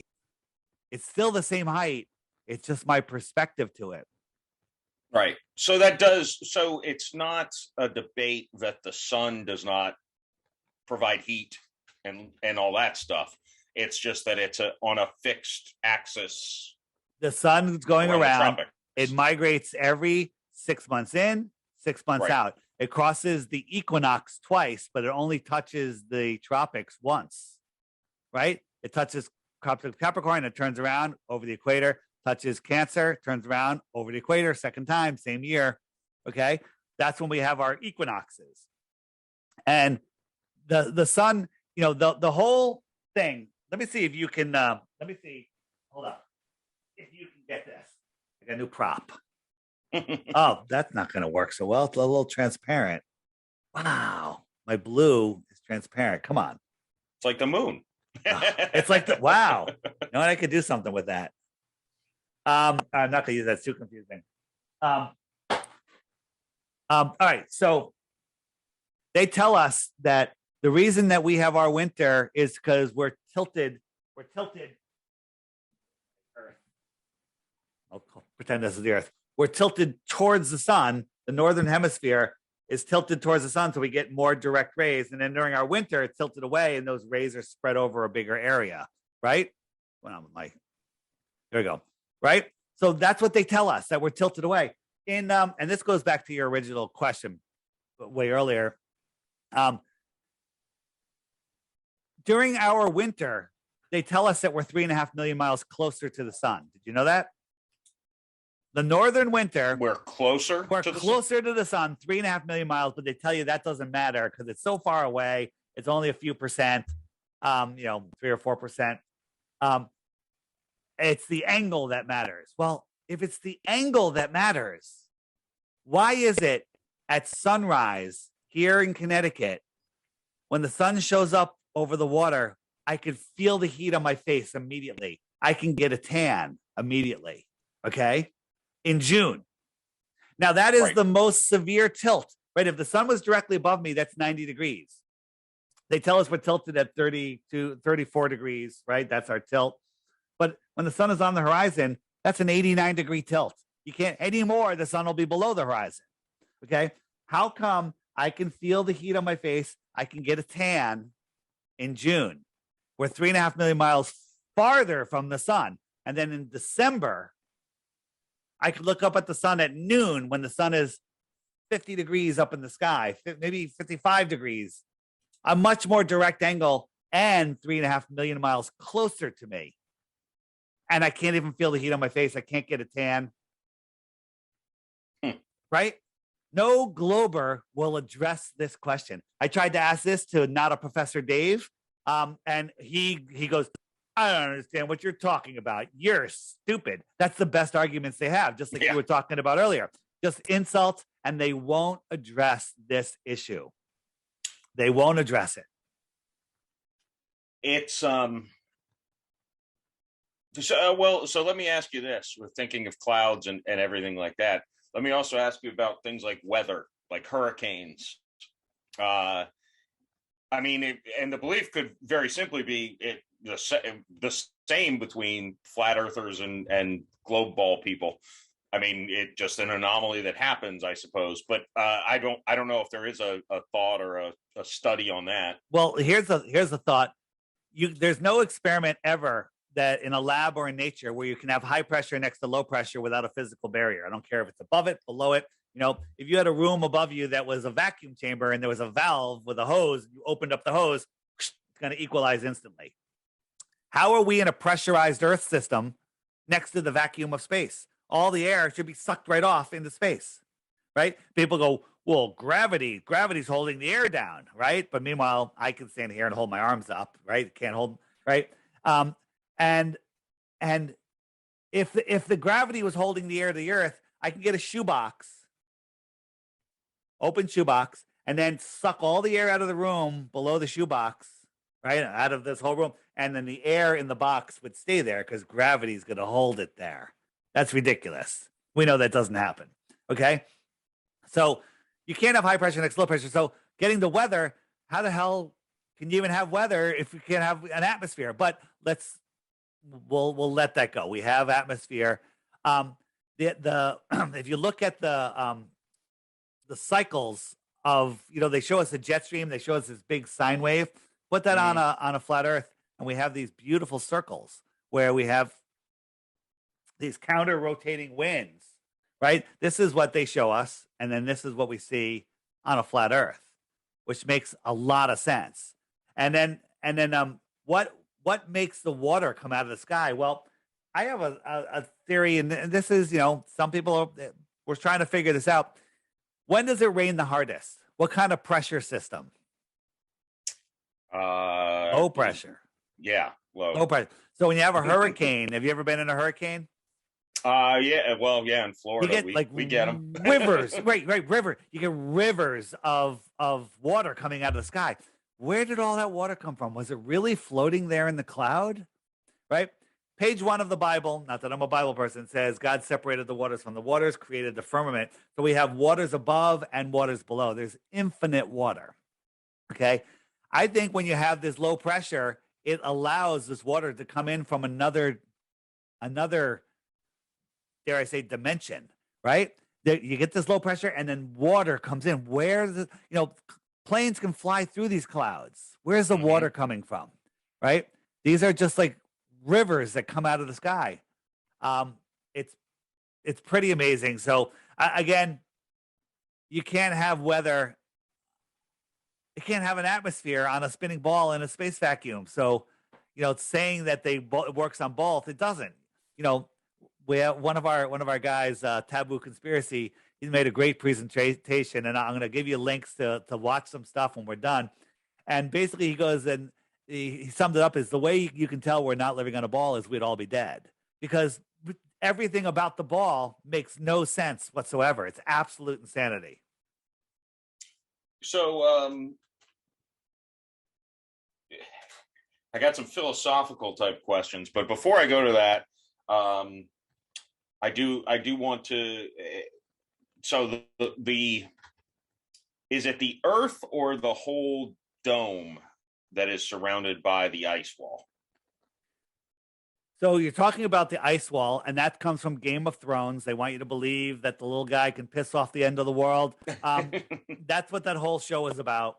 It's still the same height. It's just my perspective to it. Right. So it's not a debate that the sun does not provide heat and all that stuff. It's just that it's on a fixed axis. The sun's going around. It migrates every 6 months in, 6 months out. It crosses the equinox twice, but it only touches the tropics once, right? It touches Capricorn, it turns around over the equator, touches Cancer, turns around over the equator, second time, same year, okay? That's when we have our equinoxes. And the sun, the whole thing, let me see if you can, hold on, if you can get this. I got a new prop. Oh, that's not going to work so well. It's a little transparent. Wow. My blue is transparent. Come on. It's like the moon. It's like wow. You know what? I could do something with that. I'm not going to use that. It's too confusing. All right. So they tell us that the reason that we have our winter is because we're tilted. Earth. I'll pretend this is the Earth. We're tilted towards the sun. The northern hemisphere is tilted towards the sun, so we get more direct rays. And then during our winter, it's tilted away, and those rays are spread over a bigger area, right? There we go, right? So that's what they tell us, that we're tilted away. And this goes back to your original question way earlier. During our winter, they tell us that we're 3.5 million miles closer to the sun. Did you know that? The northern winter, we're closer to the sun, 3.5 million miles, but they tell you that doesn't matter because it's so far away. It's only a few percent, 3 or 4%. It's the angle that matters. Well, if it's the angle that matters, why is it at sunrise here in Connecticut, when the sun shows up over the water, I could feel the heat on my face immediately. I can get a tan immediately. Okay. In June. Now, that is Right. the most severe tilt, right? If the sun was directly above me, that's 90 degrees. They tell us we're tilted at 30 to 34 degrees, right? That's our tilt. But when the sun is on the horizon, that's an 89-degree tilt. You can't anymore. The sun will be below the horizon. Okay. How come I can feel the heat on my face? I can get a tan in June. We're 3.5 million miles farther from the sun. And then in December, I could look up at the sun at noon when the sun is 50 degrees up in the sky, maybe 55 degrees, a much more direct angle and 3.5 million miles closer to me. And I can't even feel the heat on my face. I can't get a tan. Right? No glober will address this question. I tried to ask this to Not a Professor Dave, and he goes, I don't understand what you're talking about. You're stupid. That's the best arguments they have, just like you were talking about earlier. Just insults, and they won't address this issue. They won't address it. It's so let me ask you this. We're thinking of clouds and everything like that. Let me also ask you about things like weather, like hurricanes. I mean, and the belief could very simply be the same between flat earthers and globe ball people. I mean, it just an anomaly that happens, I suppose. But I don't know if there is a thought or a study on that. Well, here's a thought. There's no experiment ever that in a lab or in nature where you can have high pressure next to low pressure without a physical barrier. I don't care if it's above it, below it. You know, if you had a room above you that was a vacuum chamber and there was a valve with a hose, you opened up the hose, it's going to equalize instantly. How are we in a pressurized Earth system next to the vacuum of space? All the air should be sucked right off into space, right? People go, well, gravity's holding the air down, right? But meanwhile, I can stand here and hold my arms up, right? Can't hold, right? And if the gravity was holding the air to the Earth, I can get a shoebox, open shoebox, and then suck all the air out of the room below the shoebox, right? Out of this whole room. And then the air in the box would stay there because gravity is going to hold it there. That's ridiculous. We know that doesn't happen. Okay. So you can't have high pressure next to low pressure. So getting the weather, how the hell can you even have weather if you can't have an atmosphere? But we'll let that go. We have atmosphere. If you look at the cycles of, they show us a jet stream, they show us this big sine wave. Put that on a flat Earth, and we have these beautiful circles where we have these counter rotating winds, right? This is what they show us, and then this is what we see on a flat Earth, which makes a lot of sense. And then what makes the water come out of the sky? Well, I have a theory, and this is, some people we're trying to figure this out. When does it rain the hardest? What kind of pressure system? Low pressure. Yeah, low pressure. So when you have a hurricane, have you ever been in a hurricane? Yeah. Well, yeah, in Florida, you get, we get them. Rivers, right, river. You get rivers of water coming out of the sky. Where did all that water come from? Was it really floating there in the cloud? Right? Page 1 of the Bible, not that I'm a Bible person, says God separated the waters from the waters, created the firmament. So we have waters above and waters below. There's infinite water. Okay? I think when you have this low pressure, it allows this water to come in from another, dare I say, dimension, right? You get this low pressure and then water comes in. Planes can fly through these clouds. Where's the water coming from, right? These are just like rivers that come out of the sky. It's pretty amazing. So again, you can't have weather. You can't have an atmosphere on a spinning ball in a space vacuum. So, saying that it works on both, it doesn't. We have one of our guys, Taboo Conspiracy. He's made a great presentation, and I'm going to give you links to watch some stuff when we're done. And basically, he goes and he summed it up as the way you can tell we're not living on a ball is we'd all be dead, because everything about the ball makes no sense whatsoever. It's absolute insanity. So I got some philosophical type questions, but before I go to that, I do want to so the is it the Earth or the whole dome that is surrounded by the ice wall? So you're talking about the ice wall, and that comes from Game of Thrones. They want you to believe that the little guy can piss off the end of the world. That's what that whole show is about.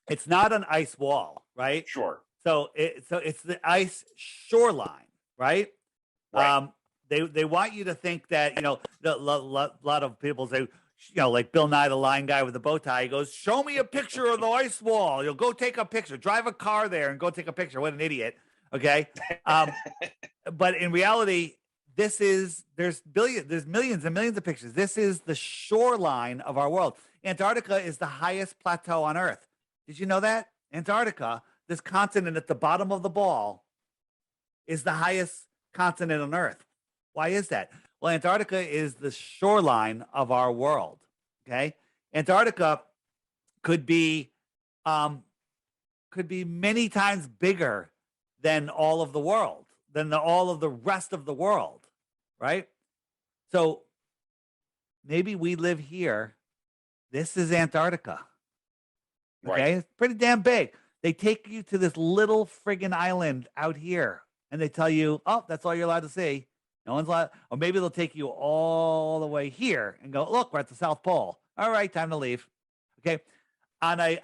It's not an ice wall, right? Sure. So it's the ice shoreline, right? Right. They want you to think that, you know, a lot of people say, you know, like Bill Nye, the Lion guy with the bow tie, he goes, show me a picture of the ice wall. You'll go take a picture, drive a car there and go take a picture. What an idiot. Okay. But in reality, there's millions and millions of pictures. This is the shoreline of our world. Antarctica is the highest plateau on Earth. Did you know that? Antarctica, this continent at the bottom of the ball, is the highest continent on Earth. Why is that? Well, Antarctica is the shoreline of our world. Okay, Antarctica could be many times bigger than all of the world, than all of the rest of the world, right? So maybe we live here. This is Antarctica. Okay, Right. it's pretty damn big. They take you to this little friggin' island out here, and they tell you, "Oh, that's all you're allowed to see." No one's allowed, or maybe they'll take you all the way here and go, "Look, we're at the South Pole. All right, time to leave." Okay, on a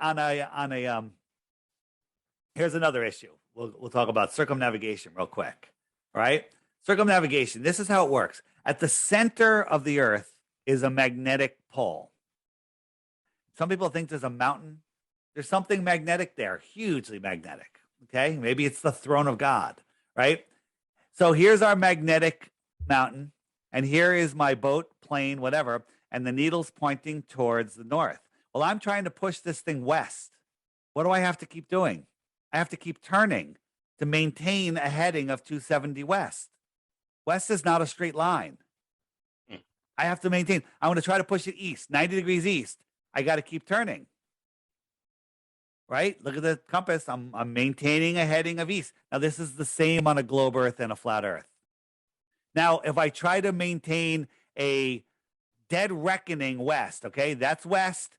here's another issue. We'll talk about circumnavigation real quick. All right, circumnavigation. This is how it works. At the center of the Earth is a magnetic pole. Some people think there's a mountain. There's something magnetic there, hugely magnetic. Okay, maybe it's the throne of God, right? So here's our magnetic mountain, and here is my boat, plane, whatever, and the needle's pointing towards the north. Well, I'm trying to push this thing west. What do I have to keep doing? I have to keep turning to maintain a heading of 270 west. West is not a straight line. I have to maintain. I want to try to push it east, 90 degrees east. I got to keep turning. Right? Look at the compass. I'm maintaining a heading of east. Now, this is the same on a globe Earth and a flat Earth. Now, if I try to maintain a dead reckoning west, okay, that's west.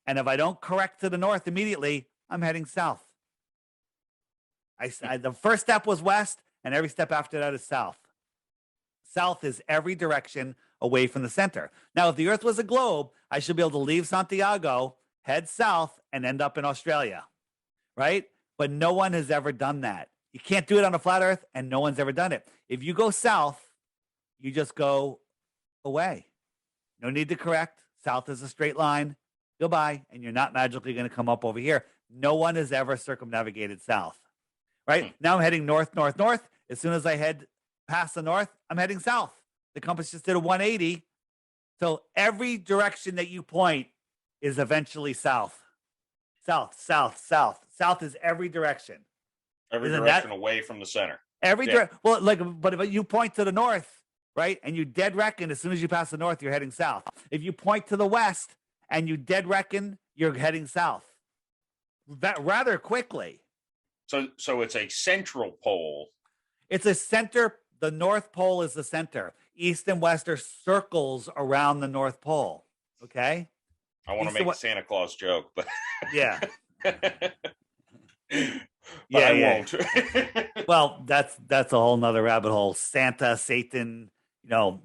And if I don't correct to the north immediately, I'm heading south. The first step was west, and every step after that is south. South is every direction away from the center. Now, if the Earth was a globe, I should be able to leave Santiago, head south, and end up in Australia, right? But no one has ever done that. You can't do it on a flat Earth, and no one's ever done it. If you go south, you just go away. No need to correct. South is a straight line. Goodbye. And you're not magically going to come up over here. No one has ever circumnavigated south, right? Now I'm heading north, north, north. As soon as I head past the north, I'm heading south. The compass just did a 180. So every direction that you point is eventually south. South, south, south. South is every direction. Every direction away from the center. Well, but if you point to the north, right, and you dead reckon as soon as you pass the north, you're heading south. If you point to the west and you dead reckon, you're heading south. Rather quickly. So it's a central pole. It's a center. The North Pole is the center. East and west are circles around the North Pole. Okay. I want to make a Santa Claus joke, but yeah. I won't. Well, that's a whole nother rabbit hole. Santa, Satan, you know,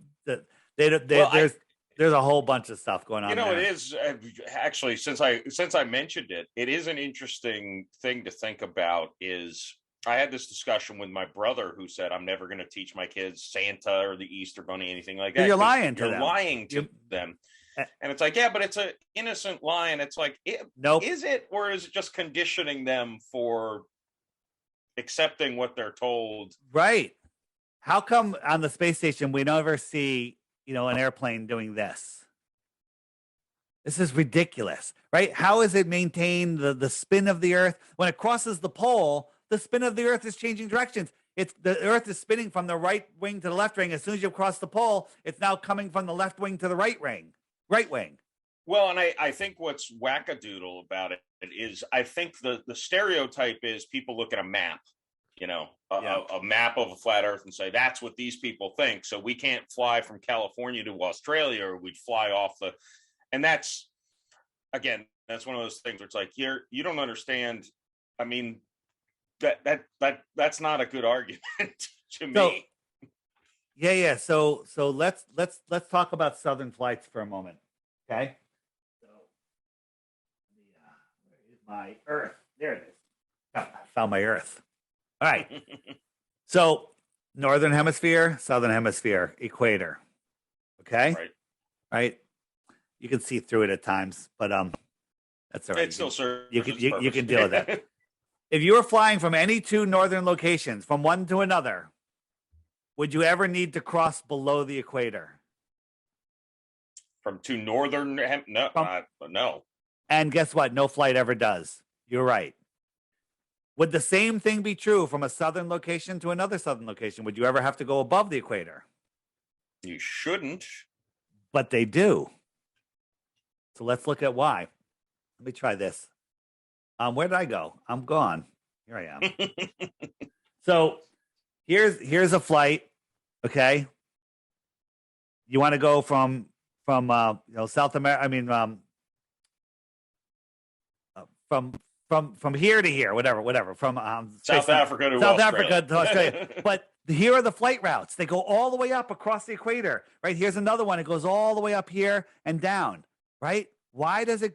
there's a whole bunch of stuff going on. You know, there. It is actually, since I mentioned it, it is an interesting thing to think about. Is I had this discussion with my brother who said, I'm never going to teach my kids Santa or the Easter Bunny, anything like that. You're lying to them. You're lying to them. And it's like, yeah, but it's an innocent lie. And it's like, nope. Is it, or is it just conditioning them for accepting what they're told? Right. How come on the space station we never see, you know, an airplane doing this? This is ridiculous, right? How is it maintain the spin of the Earth? When it crosses the pole, the spin of the Earth is changing directions. The Earth is spinning from the right wing to the left wing. As soon as you cross the pole, it's now coming from the left wing to the right wing. Well, and I think what's wackadoodle about it is I think the stereotype is people look at a map a map of a flat Earth and say that's what these people think. So we can't fly from California to Australia, or we'd fly off the. And that's that's one of those things where it's like you don't understand. I mean, that's not a good argument to me. Yeah. So let's talk about Southern flights for a moment. Okay. So where is my Earth? There it is. Oh, I found my Earth. All right. So Northern Hemisphere, Southern Hemisphere, equator. Okay. Right. You can see through it at times, but that's all right. It still serves. You can deal with that. If you were flying from any two northern locations, from one to another, would you ever need to cross below the equator? From two northern? No. And guess what? No flight ever does. You're right. Would the same thing be true from a southern location to another southern location? Would you ever have to go above the equator? You shouldn't. But they do. So let's look at why. Let me try this. Where did I go? I'm gone. Here I am. So here's a flight. Okay. You want to go from South America. I mean, from here to here, whatever. From South Africa to Australia. But here are the flight routes. They go all the way up across the equator. Right. Here's another one. It goes all the way up here and down. Right. Why doesn't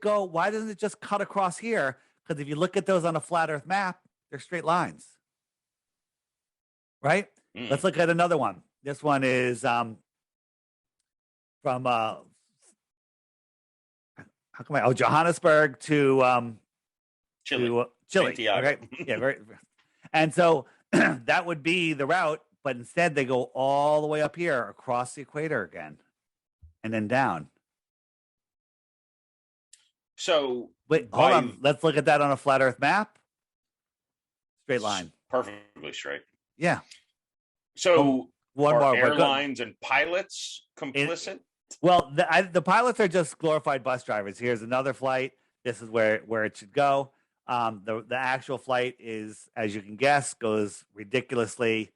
it just cut across here? Because if you look at those on a flat Earth map, they're straight lines. Right? Let's look at another one. This one is from Johannesburg to Chile. Okay. Yeah, very. And so that would be the route, but instead they go all the way up here across the equator again and then down. So wait, hold on. Let's look at that on a flat Earth map. Straight line. Perfectly straight. Yeah. So are airlines and pilots complicit? The pilots are just glorified bus drivers. Here's another flight. This is where it should go. The actual flight is, as you can guess, goes ridiculously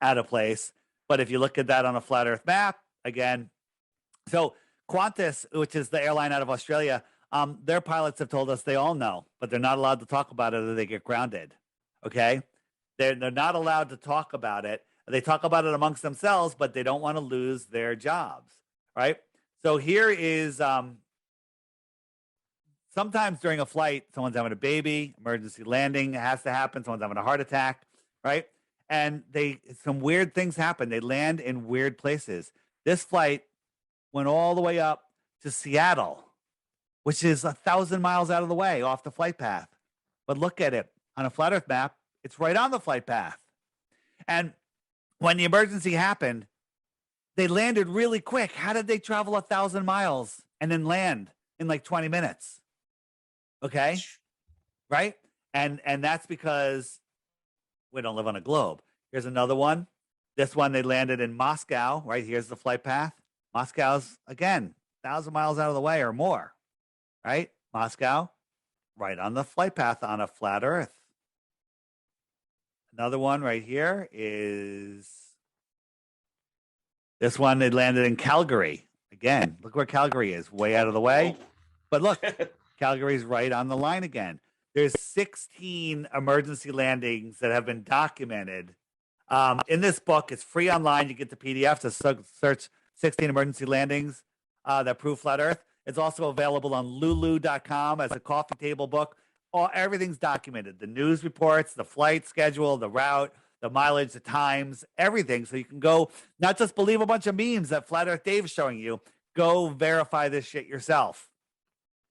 out of place. But if you look at that on a flat Earth map, again, so Qantas, which is the airline out of Australia, their pilots have told us they all know, but they're not allowed to talk about it or they get grounded. Okay? They're not allowed to talk about it. They talk about it amongst themselves, but they don't want to lose their jobs. Right? So here is sometimes during a flight, someone's having a baby, emergency landing has to happen, someone's having a heart attack, right? And some weird things happen. They land in weird places. This flight went all the way up to Seattle, which is 1,000 miles out of the way off the flight path. But look at it on a flat Earth map. It's right on the flight path. And when the emergency happened, they landed really quick. How did they travel 1,000 miles and then land in like 20 minutes? Okay. Right. And that's because we don't live on a globe. Here's another one. This one, they landed in Moscow, right? Here's the flight path. Moscow's, again, 1,000 miles out of the way or more, right? Moscow, right on the flight path on a flat Earth. Another one right here is this one. They landed in Calgary. Again, look where Calgary is, way out of the way. But look, Calgary's right on the line again. There's 16 emergency landings that have been documented. In this book, it's free online. You get the PDF to search 16 emergency landings that prove flat Earth. It's also available on lulu.com as a coffee table book. Everything's documented. The news reports, the flight schedule, the route, the mileage, the times, everything. So you can go, not just believe a bunch of memes that Flat Earth Dave is showing you. Go verify this shit yourself.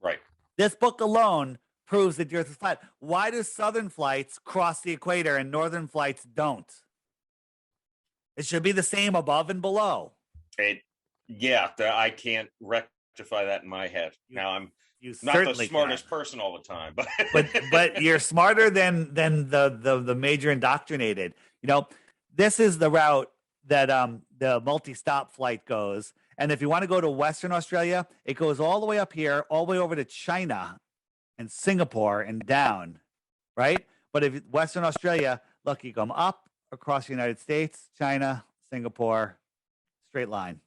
Right. This book alone proves that the Earth is flat. Why do southern flights cross the equator and northern flights don't? It should be the same above and below. I can't rectify that in my head. Now I'm not the smartest person all the time, but you're smarter than the major indoctrinated. You know, this is the route that the multi-stop flight goes. And if you want to go to Western Australia, it goes all the way up here, all the way over to China and Singapore and down, right? But if Western Australia, look, you come up across the United States, China, Singapore, straight line.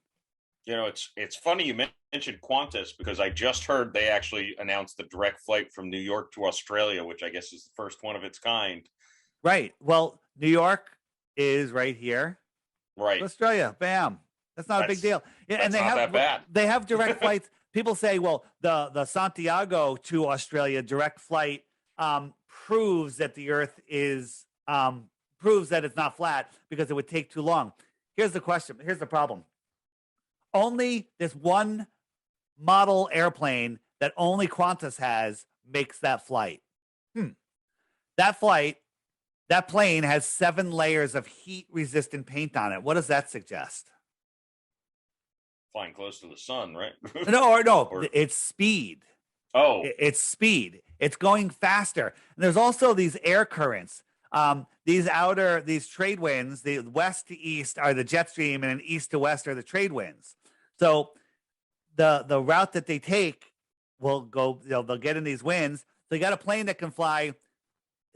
It's funny you mentioned Qantas because I just heard they actually announced the direct flight from New York to Australia, which I guess is the first one of its kind. Right. Well, New York is right here. Right. Australia, bam. That's not a big deal. Yeah, and they have direct flights. People say, well, the Santiago to Australia direct flight proves that the Earth is proves that it's not flat because it would take too long. Here's the question. Here's the problem. Only this one model airplane that only Qantas has makes that flight. That plane has 7 layers of heat-resistant paint on it. What does that suggest? Flying close to the sun, right? No, it's speed. Oh. It's speed. It's going faster. And there's also these air currents. These trade winds, the west to east are the jet stream, and east to west are the trade winds. So the route that they take will go, they'll get in these winds. So you got a plane that can fly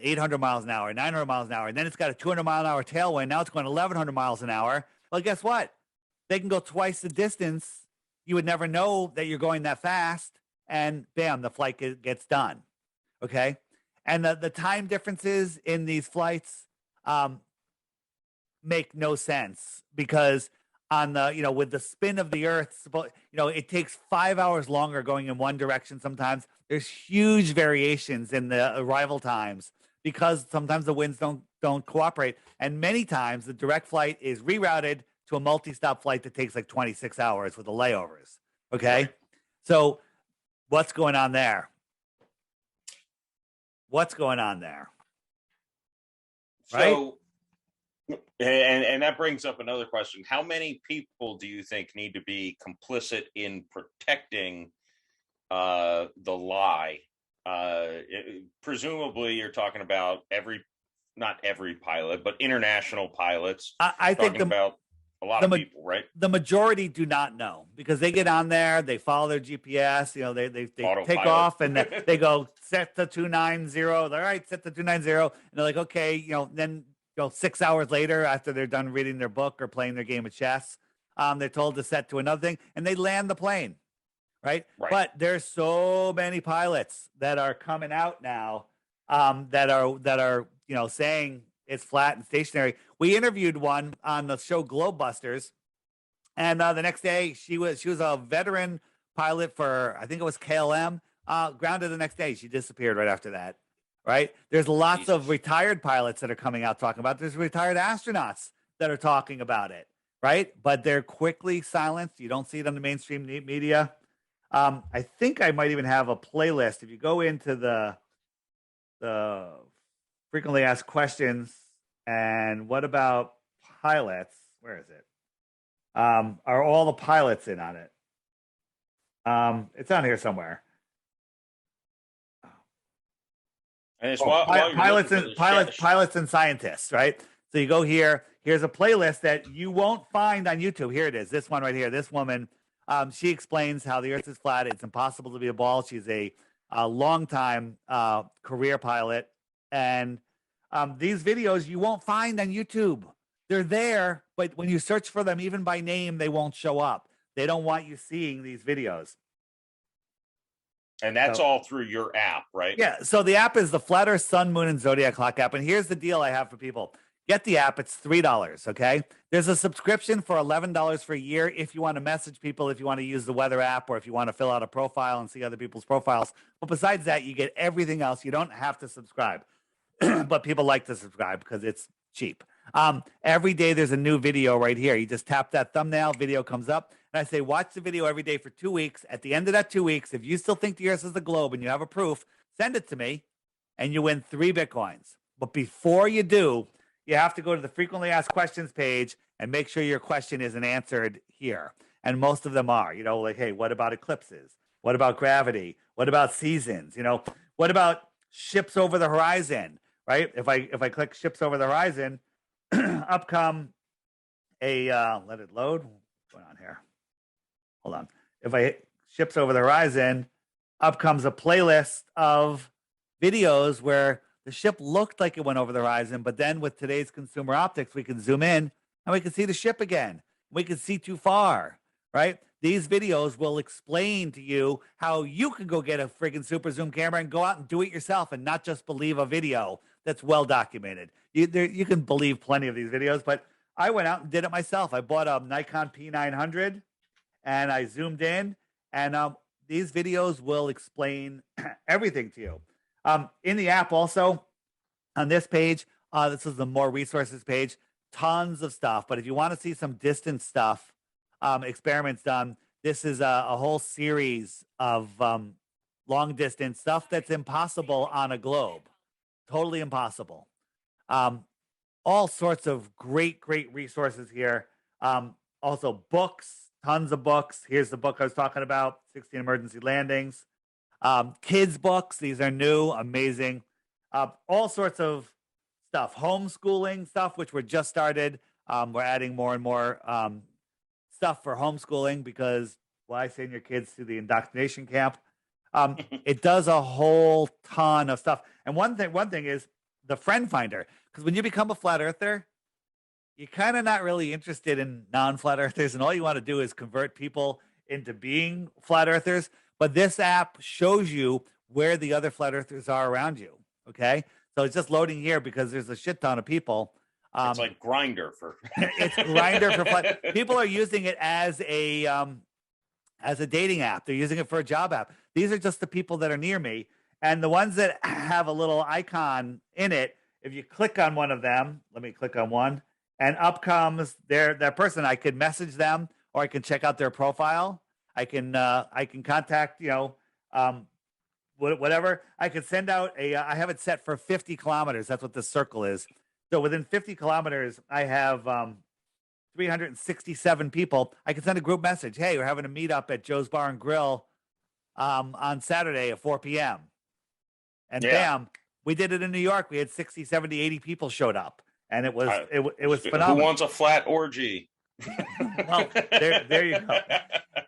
800 miles an hour, 900 miles an hour, and then it's got a 200 mile an hour tailwind. Now it's going 1,100 miles an hour. Well, guess what? They can go twice the distance. You would never know that you're going that fast, and bam, the flight gets done. Okay, and the time differences in these flights make no sense because on the with the spin of the Earth, it takes 5 hours longer going in one direction. Sometimes there's huge variations in the arrival times because sometimes the winds don't cooperate, and many times the direct flight is rerouted to a multi-stop flight that takes like 26 hours with the layovers. Okay, right. So what's going on there? Right? So, and that brings up another question. How many people do you think need to be complicit in protecting the lie? Presumably you're talking about not every pilot, but international pilots. I think about a lot of people, right? The majority do not know because they get on there, they follow their GPS, they take off and they go set to 290. All right, set to 290, and they're like, okay, then 6 hours later after they're done reading their book or playing their game of chess, they're told to set to another thing and they land the plane, right? But there's so many pilots that are coming out now that are saying it's flat and stationary. We interviewed one on the show Globebusters, and the next day she was a veteran pilot for, I think it was KLM, grounded the next day. She disappeared right after that. Right? There's lots of retired pilots that are coming out talking about it. There's retired astronauts that are talking about it, right? But they're quickly silenced. You don't see it on the mainstream media. I think I might even have a playlist. If you go into the frequently asked questions and what about pilots? Where is it? Are all the pilots in on it? It's on here somewhere. And it's pilots and scientists, right? So you go here. Here's a playlist that you won't find on YouTube. Here it is. This one right here. This woman, she explains how the Earth is flat. It's impossible to be a ball. She's a long-time career pilot, and these videos you won't find on YouTube. They're there, but when you search for them, even by name, they won't show up. They don't want you seeing these videos. And that's all through your app, right? Yeah. So the app is the Flat Earth Sun, Moon, and Zodiac Clock app. And here's the deal I have for people. Get the app. It's $3, okay? There's a subscription for $11 for a year if you want to message people, if you want to use the weather app, or if you want to fill out a profile and see other people's profiles. But besides that, you get everything else. You don't have to subscribe. But people like to subscribe because it's cheap. Every day there's a new video right here. You just tap that thumbnail, video comes up, and I say watch the video every day for 2 weeks. At the end of that 2 weeks, if you still think the Earth is the globe and you have a proof, send it to me and you win 3 Bitcoins. But before you do, you have to go to the frequently asked questions page and make sure your question isn't answered here. And most of them are, like, hey, what about eclipses? What about gravity? What about seasons? What about ships over the horizon? Right? If I click ships over the horizon, up come a let it load. What's going on here? Hold on. If I hit ships over the horizon, up comes a playlist of videos where The ship looked like it went over the horizon, but then with today's consumer optics, we can zoom in and we can see the ship again. We can see too far, right? These videos will explain to you how you can go get a friggin' super zoom camera and go out and do it yourself and not just believe a video that's well documented. You can believe plenty of these videos, but I went out and did it myself. I bought a Nikon P900 and I zoomed in, and these videos will explain everything to you. In the app also, on this page, this is the more resources page, tons of stuff. But if you want to see some distant stuff, experiments done, this is a whole series of long distance stuff that's impossible on a globe. Totally impossible. All sorts of great resources here. Also books, tons of books. Here's the book I was talking about, 16 Emergency Landings. Kids books, these are new, amazing. All sorts of stuff, homeschooling stuff, which we're just started. We're adding more and more stuff for homeschooling because why send your kids to the indoctrination camp? It does a whole ton of stuff. And one thing is the friend finder, because when you become a flat earther, you're kind of not really interested in non-flat earthers, and all you want to do is convert people into being flat earthers. But this app shows you where the other flat earthers are around you. Okay, so it's just loading here because there's a shit ton of people. It's like Grinder for it's Grinder for flat. People are using it as a dating app. They're using it for a job app. These are just the people that are near me, and the ones that have a little icon in it. If you click on one of them, let me click on one, and up comes their person. I could message them, or I can check out their profile. I can contact, whatever. I could send out I have it set for 50 kilometers. That's what this circle is. So within 50 kilometers, I have 367 people. I can send a group message. Hey, we're having a meetup at Joe's Bar and Grill on Saturday at 4 p.m. And bam, we did it in New York. We had 60, 70, 80 people showed up. And it was phenomenal. Who wants a flat orgy? Well, there you go.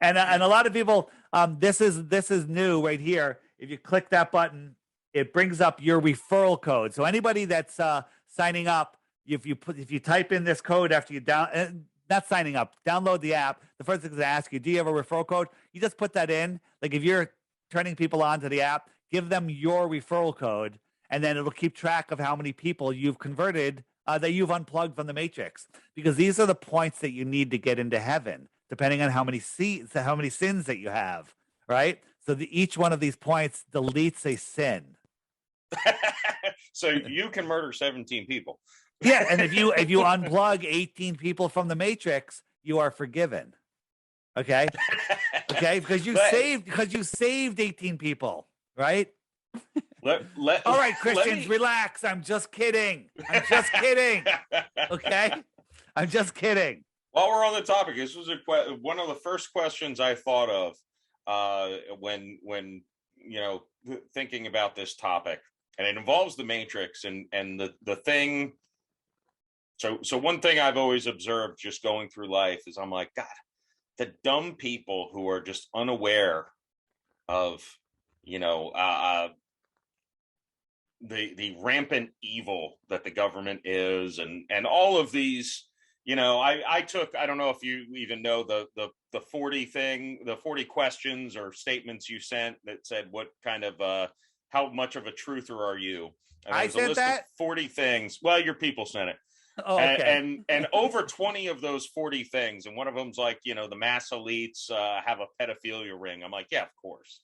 And a lot of people, this is new right here. If you click that button, it brings up your referral code. So anybody that's signing up, if you type in this code after you not signing up, download the app. The first thing is to ask you, do you have a referral code? You just put that in. Like if you're turning people on to the app, give them your referral code, and then it'll keep track of how many people you've converted that you've unplugged from the matrix, because these are the points that you need to get into heaven, depending on how many sins that you have, right? So each one of these points deletes a sin. So you can murder 17 people. Yeah, and if you unplug 18 people from the matrix, you are forgiven. Okay? Okay, because you saved 18 people, right? All right, Christians, relax. I'm just kidding. Okay? I'm just kidding. While we're on the topic, this was one of the first questions I thought of when thinking about this topic, and it involves the Matrix and the thing. So one thing I've always observed just going through life is I'm like, God, the dumb people who are just unaware of the rampant evil that the government is, and all of these, I don't know if you even know the 40 questions or statements you sent that said what kind of how much of a truther are you? And I said that? Of 40 things. Well, your people sent it. Oh, okay. And over 20 of those 40 things, and one of them's like, the mass elites have a pedophilia ring. I'm like, yeah, of course.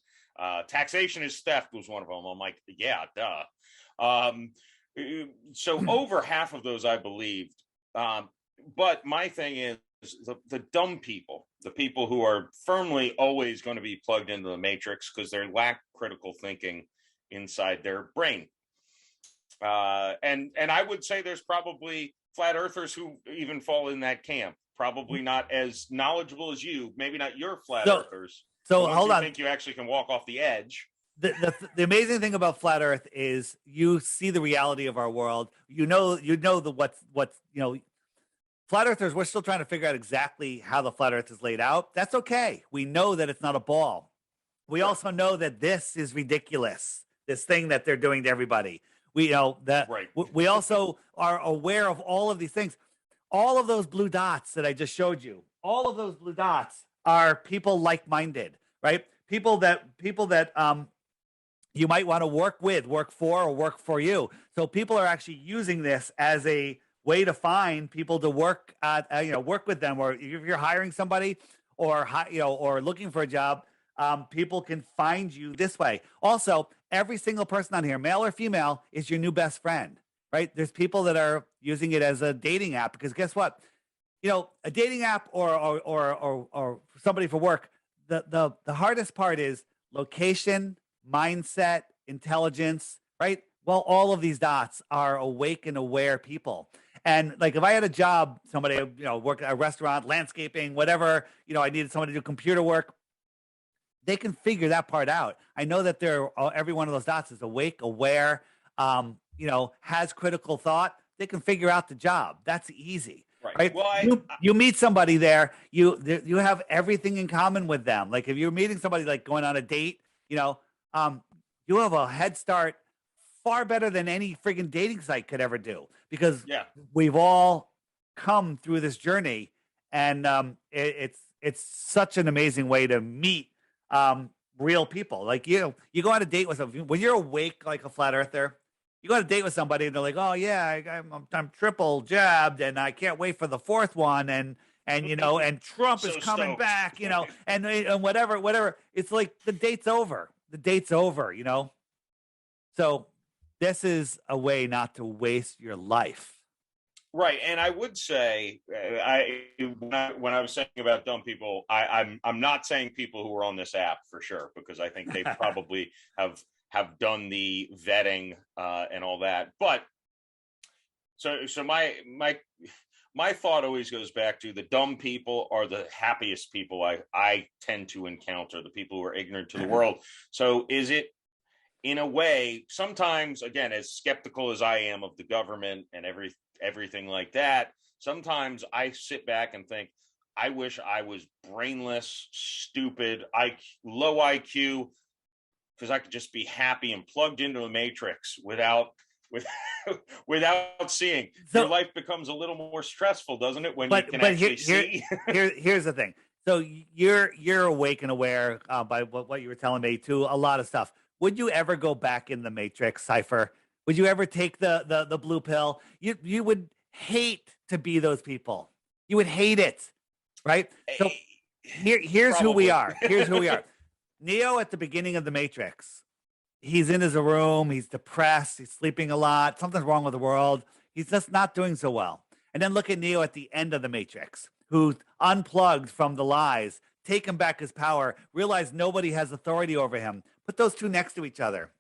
Taxation is theft was one of them. I'm like, yeah, duh. So over half of those I believed. But my thing is the dumb people, the people who are firmly always going to be plugged into the matrix because they lack critical thinking inside their brain. And I would say there's probably flat earthers who even fall in that camp. Probably not as knowledgeable as you. Maybe not your flat earthers. So hold on. I think you actually can walk off the edge. The amazing thing about flat Earth is you see the reality of our world. Flat earthers, we're still trying to figure out exactly how the flat Earth is laid out. That's okay. We know that it's not a ball. We also know that this is ridiculous. This thing that they're doing to everybody. We, you know, that Right. we also are aware of all of these things. All of those blue dots that I just showed you, all of those blue dots are people like-minded, right? People that you might want to work with, work for, or work for you. So people are actually using this as a way to find people to work at, work with them, or if you're hiring somebody or or looking for a job, people can find you this way. Also, every single person on here, male or female, is your new best friend, right? There's people that are using it as a dating app because guess what? A dating app or somebody for work. The hardest part is location, mindset, intelligence, right? Well, all of these dots are awake and aware people. And like if I had a job, somebody, work at a restaurant, landscaping, whatever, I needed someone to do computer work, they can figure that part out. I know that every one of those dots is awake, aware, has critical thought. They can figure out the job. That's easy. Right. Well, you meet somebody there, you have everything in common with them. Like if you're meeting somebody like going on a date, you have a head start far better than any friggin' dating site could ever do because we've all come through this journey, and it's such an amazing way to meet real people. Like you go on a date with somebody when you're awake like a flat earther. You go on a date with somebody and they're like, "Oh yeah, I'm triple jabbed and I can't wait for the fourth one." And Trump is coming back, and whatever. It's like the date's over. The date's over, So this is a way not to waste your life. Right, and I would say, when I was saying about dumb people, I'm not saying people who are on this app for sure, because I think they probably have done the vetting and all that. But so my thought always goes back to the dumb people are the happiest people I tend to encounter, the people who are ignorant to the world. So is it, in a way, sometimes, again, as skeptical as I am of the government and everything like that, sometimes I sit back and think, I wish I was brainless, stupid, low IQ, because I could just be happy and plugged into a matrix without seeing. Your life becomes a little more stressful, doesn't it? When you can actually see. Here's the thing. So you're awake and aware by what you were telling me to a lot of stuff. Would you ever go back in the matrix, Cypher? Would you ever take the blue pill? You would hate to be those people. You would hate it, right? So here's who we are. Here's who we are. Neo at the beginning of the Matrix. He's in his room. He's depressed. He's sleeping a lot. Something's wrong with the world. He's just not doing so well. And then look at Neo at the end of the Matrix, who unplugged from the lies, taken back his power, realized nobody has authority over him. Put those two next to each other.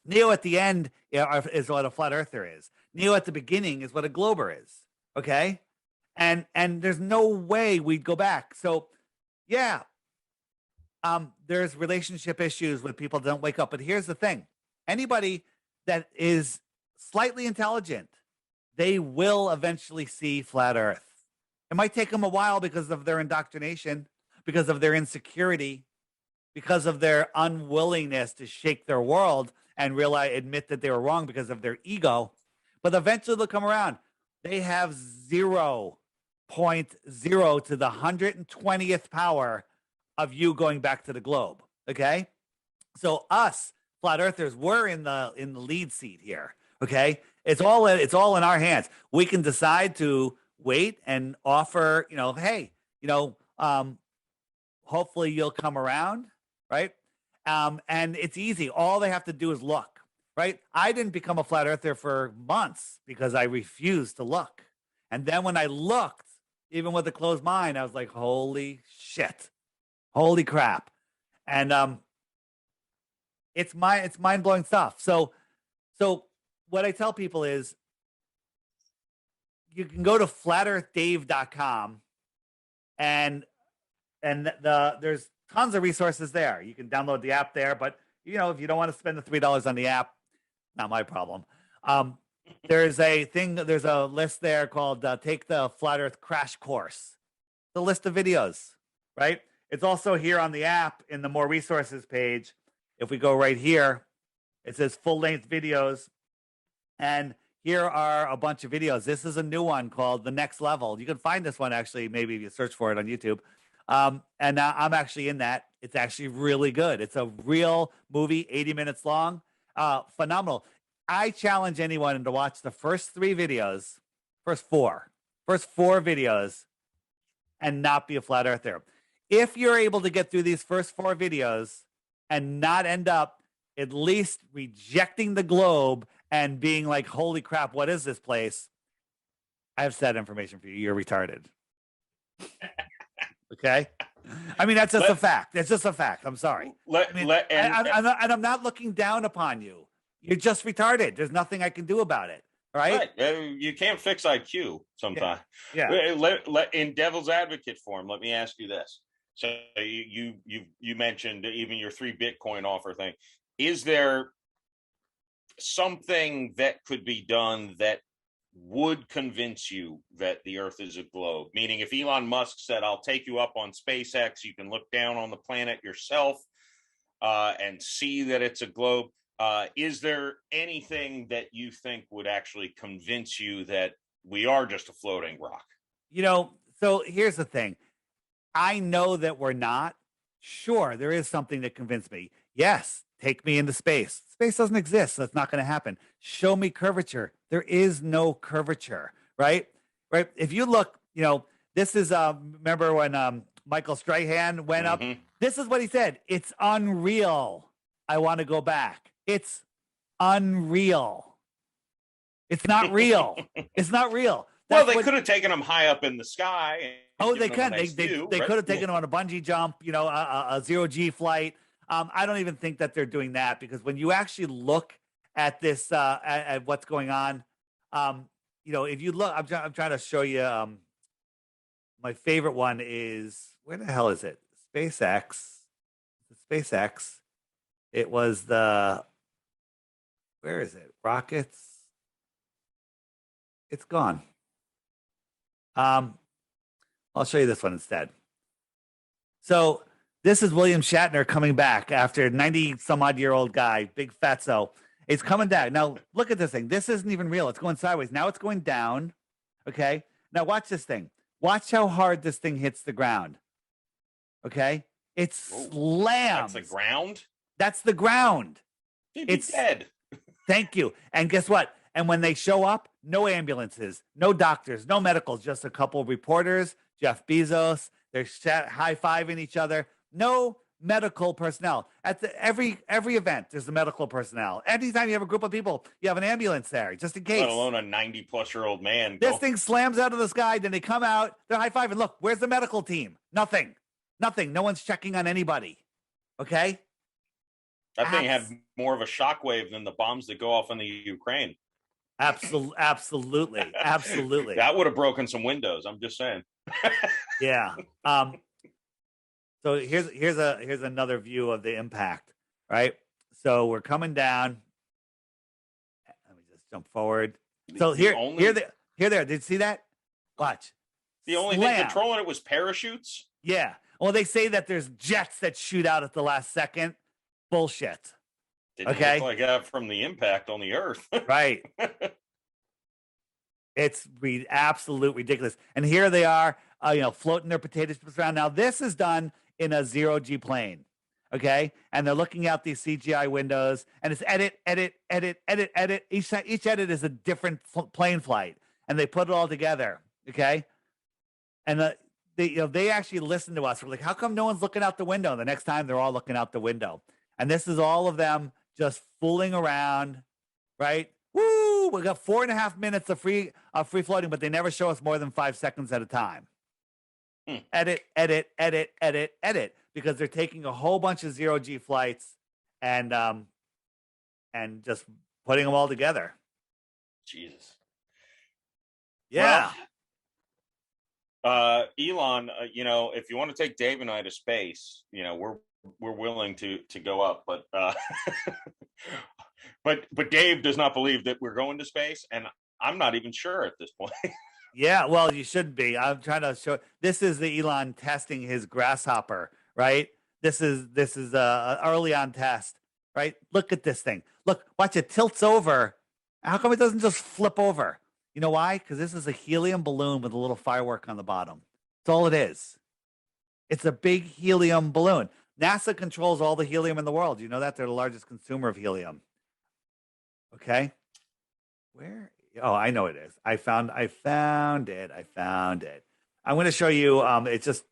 Neo at the end is what a flat earther is. Neo at the beginning is what a glober is. Okay? And there's no way we'd go back. So, yeah. There's relationship issues with people that don't wake up. But here's the thing. Anybody that is slightly intelligent, they will eventually see flat earth. It might take them a while because of their indoctrination, because of their insecurity, because of their unwillingness to shake their world and admit that they were wrong because of their ego. But eventually they'll come around. They have 0.0 to the 120th power of you going back to the globe. Okay. So us flat earthers, we're in the lead seat here. Okay. It's all in our hands. We can decide to wait and offer, hey, hopefully you'll come around. Right. And it's easy. All they have to do is look. Right. I didn't become a flat earther for months because I refused to look. And then when I looked, even with a closed mind, I was like, holy shit. Holy crap. And it's mind-blowing stuff. So what I tell people is you can go to flatearthdave.com and there's tons of resources there. You can download the app there, but if you don't want to spend the $3 on the app, not my problem. There's a list there called Take the Flat Earth Crash Course. The list of videos, right? It's also here on the app in the more resources page. If we go right here, it says full-length videos. And here are a bunch of videos. This is a new one called The Next Level. You can find this one actually, maybe if you search for it on YouTube. And now I'm actually in that. It's actually really good. It's a real movie, 80 minutes long. Phenomenal. I challenge anyone to watch the first four videos and not be a flat earther. If you're able to get through these first four videos and not end up at least rejecting the globe and being like, holy crap, what is this place? I have sad information for you. You're retarded. Okay? I mean, that's just a fact. It's just a fact. I'm sorry. I'm not looking down upon you. You're just retarded. There's nothing I can do about it. Right? You can't fix IQ sometimes. Yeah. In devil's advocate form, let me ask you this. So you mentioned even your 3 Bitcoin offer thing. Is there something that could be done that would convince you that the Earth is a globe? Meaning, if Elon Musk said, "I'll take you up on SpaceX, you can look down on the planet yourself and see that it's a globe." Is there anything that you think would actually convince you that we are just a floating rock? So here's the thing. I know that we're not. Sure, there is something that convinced me. Yes, take me into space. Space doesn't exist, so it's not going to happen. Show me curvature. There is no curvature, right? Right. If you look, this is, remember when Michael Strahan went up? This is what he said. It's unreal. I want to go back. It's unreal. It's not real. It's not real. Well, they could have taken him high up in the sky. Oh, they could. They could have taken him on a bungee jump, a zero-G flight. I don't even think that they're doing that, because when you actually look at this, at what's going on, if you look, I'm trying to show you. My favorite one is, where the hell is it? SpaceX. It was where is it? Rockets. It's gone. I'll show you this one instead. So this is William Shatner coming back after 90-some-odd-year-old guy, big fatso. It's coming down. Now, look at this thing. This isn't even real. It's going sideways. Now it's going down. Okay? Now watch this thing. Watch how hard this thing hits the ground. Okay? It slams. That's the ground? That's the ground. It's dead. Thank you. And guess what? And when they show up, no ambulances, no doctors, no medicals, just a couple of reporters, Jeff Bezos. They're high-fiving each other. No medical personnel. At every event, there's the medical personnel. Anytime you have a group of people, you have an ambulance there, just in case. Let alone a 90-plus-year-old man. This thing slams out of the sky, then they come out, they're high-fiving. Look, where's the medical team? Nothing. No one's checking on anybody. Okay? That thing had more of a shockwave than the bombs that go off in the Ukraine. Absolutely. That would have broken some windows. I'm just saying. Yeah. So here's another view of the impact, right? So we're coming down. Let me just jump forward. So here there. Did you see that? Watch. The only thing controlling it was parachutes? Yeah. Well, they say that there's jets that shoot out at the last second. Bullshit. Didn't look like that from the impact on the Earth. Right. It's absolute ridiculous. And here they are, floating their potato chips around. Now, this is done in a zero-G plane, okay? And they're looking out these CGI windows, and it's edit. Each edit is a different plane flight, and they put it all together, okay? And they actually listen to us. We're like, how come no one's looking out the window? And the next time, they're all looking out the window. And this is all of them just fooling around, right? Woo! We got 4.5 minutes of free floating, but they never show us more than 5 seconds at a time. Edit, because they're taking a whole bunch of zero-G flights and just putting them all together. Jesus. Yeah. Well, Elon, if you want to take Dave and I to space, we're willing to go up, but but Dave does not believe that we're going to space, and I'm not even sure at this point. Yeah, well, you should be. I'm trying to show. This is the Elon testing his grasshopper, right? This is early on test, right? Look at this thing. Look, watch it tilts over, How come it doesn't just flip over? You know why? Because this is a helium balloon with a little firework on the bottom. That's all it is. It's a big helium balloon. NASA controls all the helium in the world. You know that? They're the largest consumer of helium. Okay. Where? Oh, I know it is. I found it. I'm going to show you. It's just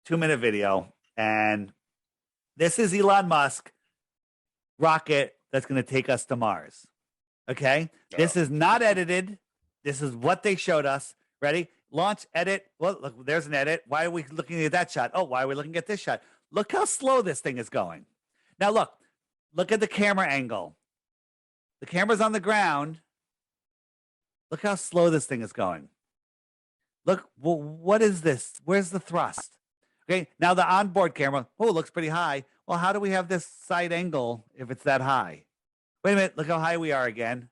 2-minute video. And this is Elon Musk rocket that's going to take us to Mars. Okay. This is not edited. This is what they showed us. Ready? Launch, edit. Well, look, there's an edit. Why are we looking at that shot? Oh, why are we looking at this shot? Look how slow this thing is going. Now, look at the camera angle. The camera's on the ground. Look how slow this thing is going. Look, well, what is this? Where's the thrust? Okay, now the onboard camera, oh, it looks pretty high. Well, how do we have this side angle if it's that high? Wait a minute, look how high we are again.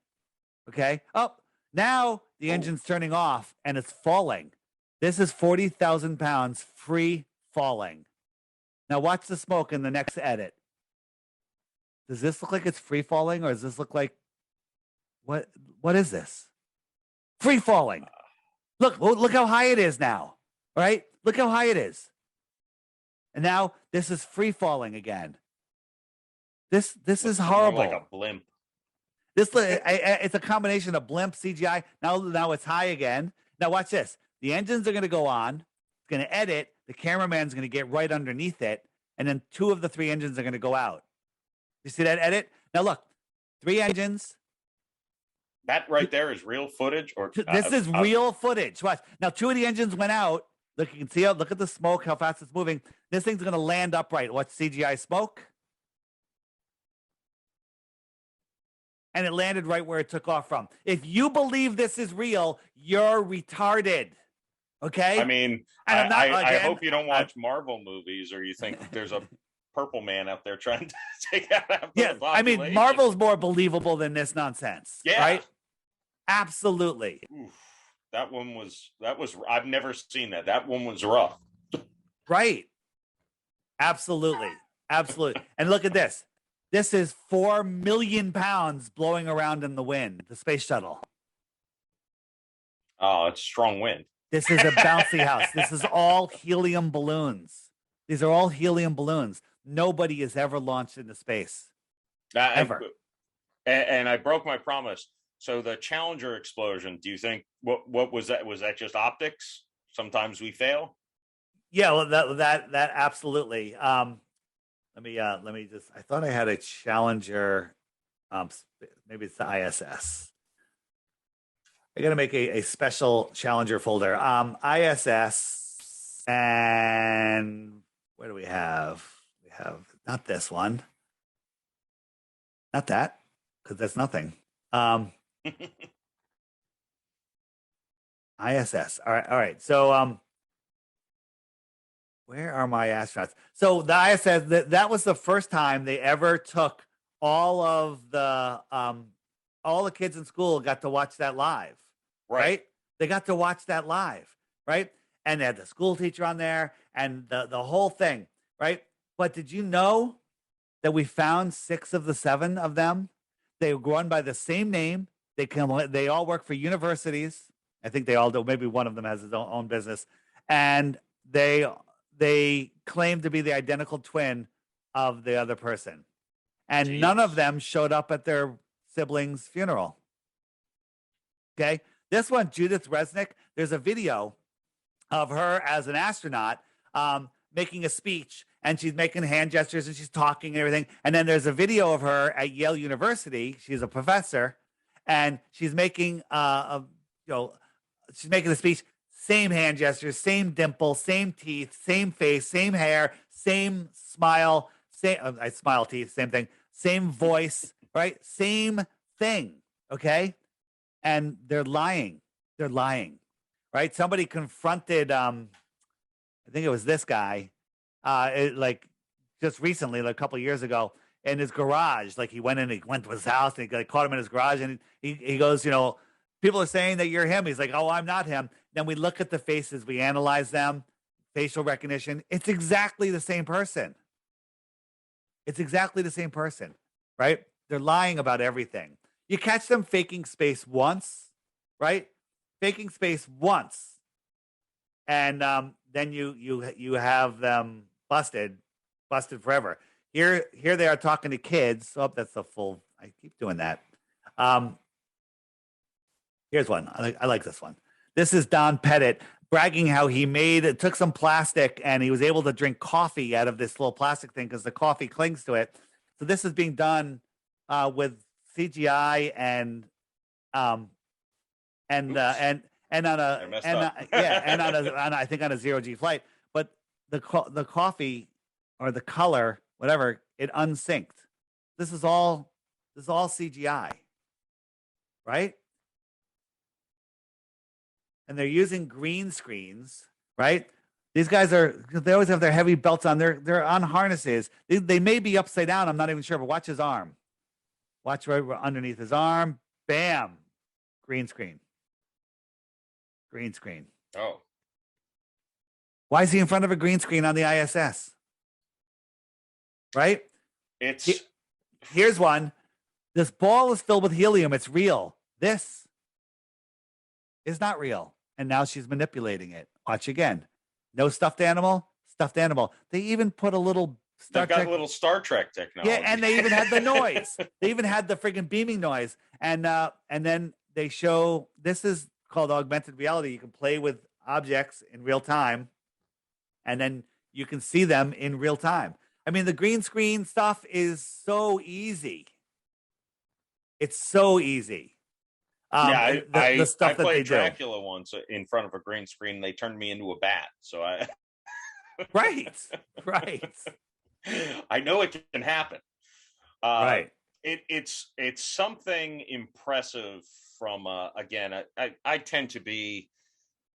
Okay, oh, now the engine's turning off and it's falling. This is 40,000 pounds free falling. Now watch the smoke in the next edit. Does this look like it's free falling, or does this look like, what is this? Free falling. Look how high it is now. All right? Look how high it is. And now this is free falling again. This is horrible. Like a blimp. It's a combination of blimp, CGI. Now it's high again. Now watch this. The engines are going to go on. It's going to edit. The cameraman's going to get right underneath it. And then 2 of the 3 engines are going to go out. You see that edit? Now look, 3 engines. That right there is real footage, or this is real footage. Watch. Now 2 of the engines went out. Look, you can see look at the smoke, how fast it's moving. This thing's going to land upright. Watch CGI smoke. And it landed right where it took off from. If you believe this is real, you're retarded. Okay? I mean, I hope you don't watch Marvel movies, or you think there's a purple man out there trying to take out half the population. I mean, Marvel's more believable than this nonsense. Yeah. Right? Absolutely. Oof. That was I've never seen that. That one was rough. Right. Absolutely. And look at this. This is 4 million pounds blowing around in the wind, the space shuttle. Oh, it's strong wind. This is a bouncy house. This is all helium balloons. These are all helium balloons. Nobody has ever launched into space. Ever. And I broke my promise. So the Challenger explosion, do you think, what was that? Was that just optics? Sometimes we fail? Yeah, well, that absolutely. Let me just, I thought I had a Challenger, maybe it's the ISS. I got to make a special Challenger folder. ISS, and where do we have? We have not this one. Not that, because that's nothing. ISS. All right. So, where are my astronauts? So the ISS, that was the first time they ever took all the kids in school got to watch that live. Right? They got to watch that live, right? And they had the school teacher on there and the whole thing, right? But did you know that we found 6 of the 7 of them? They were run by the same name. They all work for universities. I think they all do. Maybe one of them has his own business. And they claim to be the identical twin of the other person. And none of them showed up at their sibling's funeral. Okay? This one, Judith Resnick, there's a video of her as an astronaut making a speech, and she's making hand gestures and she's talking and everything. And then there's a video of her at Yale University. She's a professor, and she's making she's making a speech. Same hand gestures, same dimple, same teeth, same face, same hair, same smile, I smile teeth, same thing, same voice, right? Same thing, okay? And they're lying, right? Somebody confronted, I think it was this guy, just recently, like a couple of years ago, in his garage. Like he went to his house and he caught him in his garage, and he goes, people are saying that you're him. He's like, oh, I'm not him. Then we look at the faces, we analyze them, facial recognition. It's exactly the same person. Right? They're lying about everything. You catch them faking space once, right? Faking space once, and then you have them busted forever. Here they are talking to kids. Oh, that's the full. I keep doing that. Here's one. I like this one. This is Don Pettit bragging how he took some plastic and he was able to drink coffee out of this little plastic thing because the coffee clings to it. So this is being done with CGI and on a I think on a zero-G flight. But the coffee or the color, whatever, it unsynced. This is all CGI, right? And they're using green screens, right? These guys they always have their heavy belts on. They're on harnesses. They may be upside down. I'm not even sure, but watch his arm. Watch right underneath his arm. Bam. Green screen. Green screen. Oh. Why is he in front of a green screen on the ISS? Right? Here's one. This ball is filled with helium. It's real. This is not real. And now she's manipulating it. Watch again. No stuffed animal. They even put a little They've got a little Star Trek technology. Yeah, and they even had the noise. They even had the freaking beaming noise. And then they show, this is called augmented reality. You can play with objects in real time, and then you can see them in real time. I mean, the green screen stuff is so easy. It's so easy. The stuff I played Dracula once in front of a green screen. They turned me into a bat. So right. I know it can happen. Right. It's something impressive from again. I tend to be,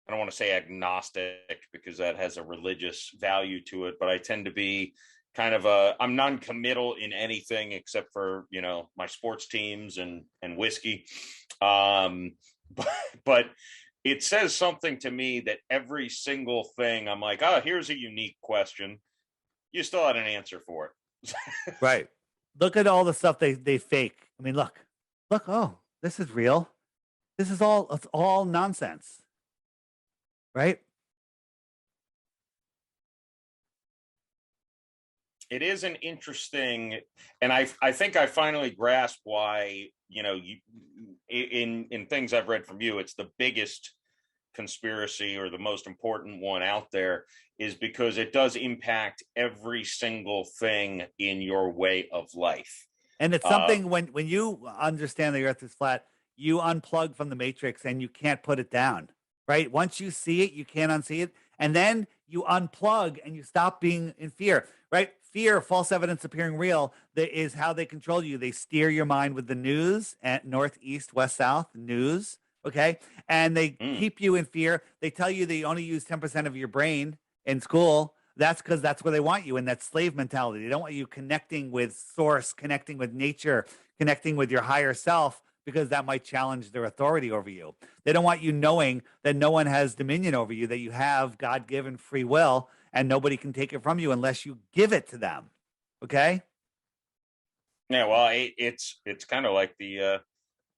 I don't want to say agnostic because that has a religious value to it, but I tend to be kind of I'm non-committal in anything except for, my sports teams and whiskey. But it says something to me that every single thing I'm like, oh, here's a unique question. You still had an answer for it. Right. Look at all the stuff they fake. I mean, look, oh, this is real. It's all nonsense. Right? It is an interesting, and I think I finally grasp why, in things I've read from you, it's the biggest conspiracy or the most important one out there is because it does impact every single thing in your way of life. And it's something when you understand the earth is flat, you unplug from the matrix and you can't put it down, right? Once you see it, you can't unsee it. And then you unplug and you stop being in fear, right? Fear, false evidence appearing real, that is how they control you. They steer your mind with the news at north, east, west, south, news, okay? And they keep you in fear. They tell you they only use 10% of your brain in school. That's because that's where they want you in that slave mentality. They don't want you connecting with source, connecting with nature, connecting with your higher self, because that might challenge their authority over you. They don't want you knowing that no one has dominion over you, that you have God-given free will, and nobody can take it from you unless you give it to them. Okay? Yeah, well, it's kind of like the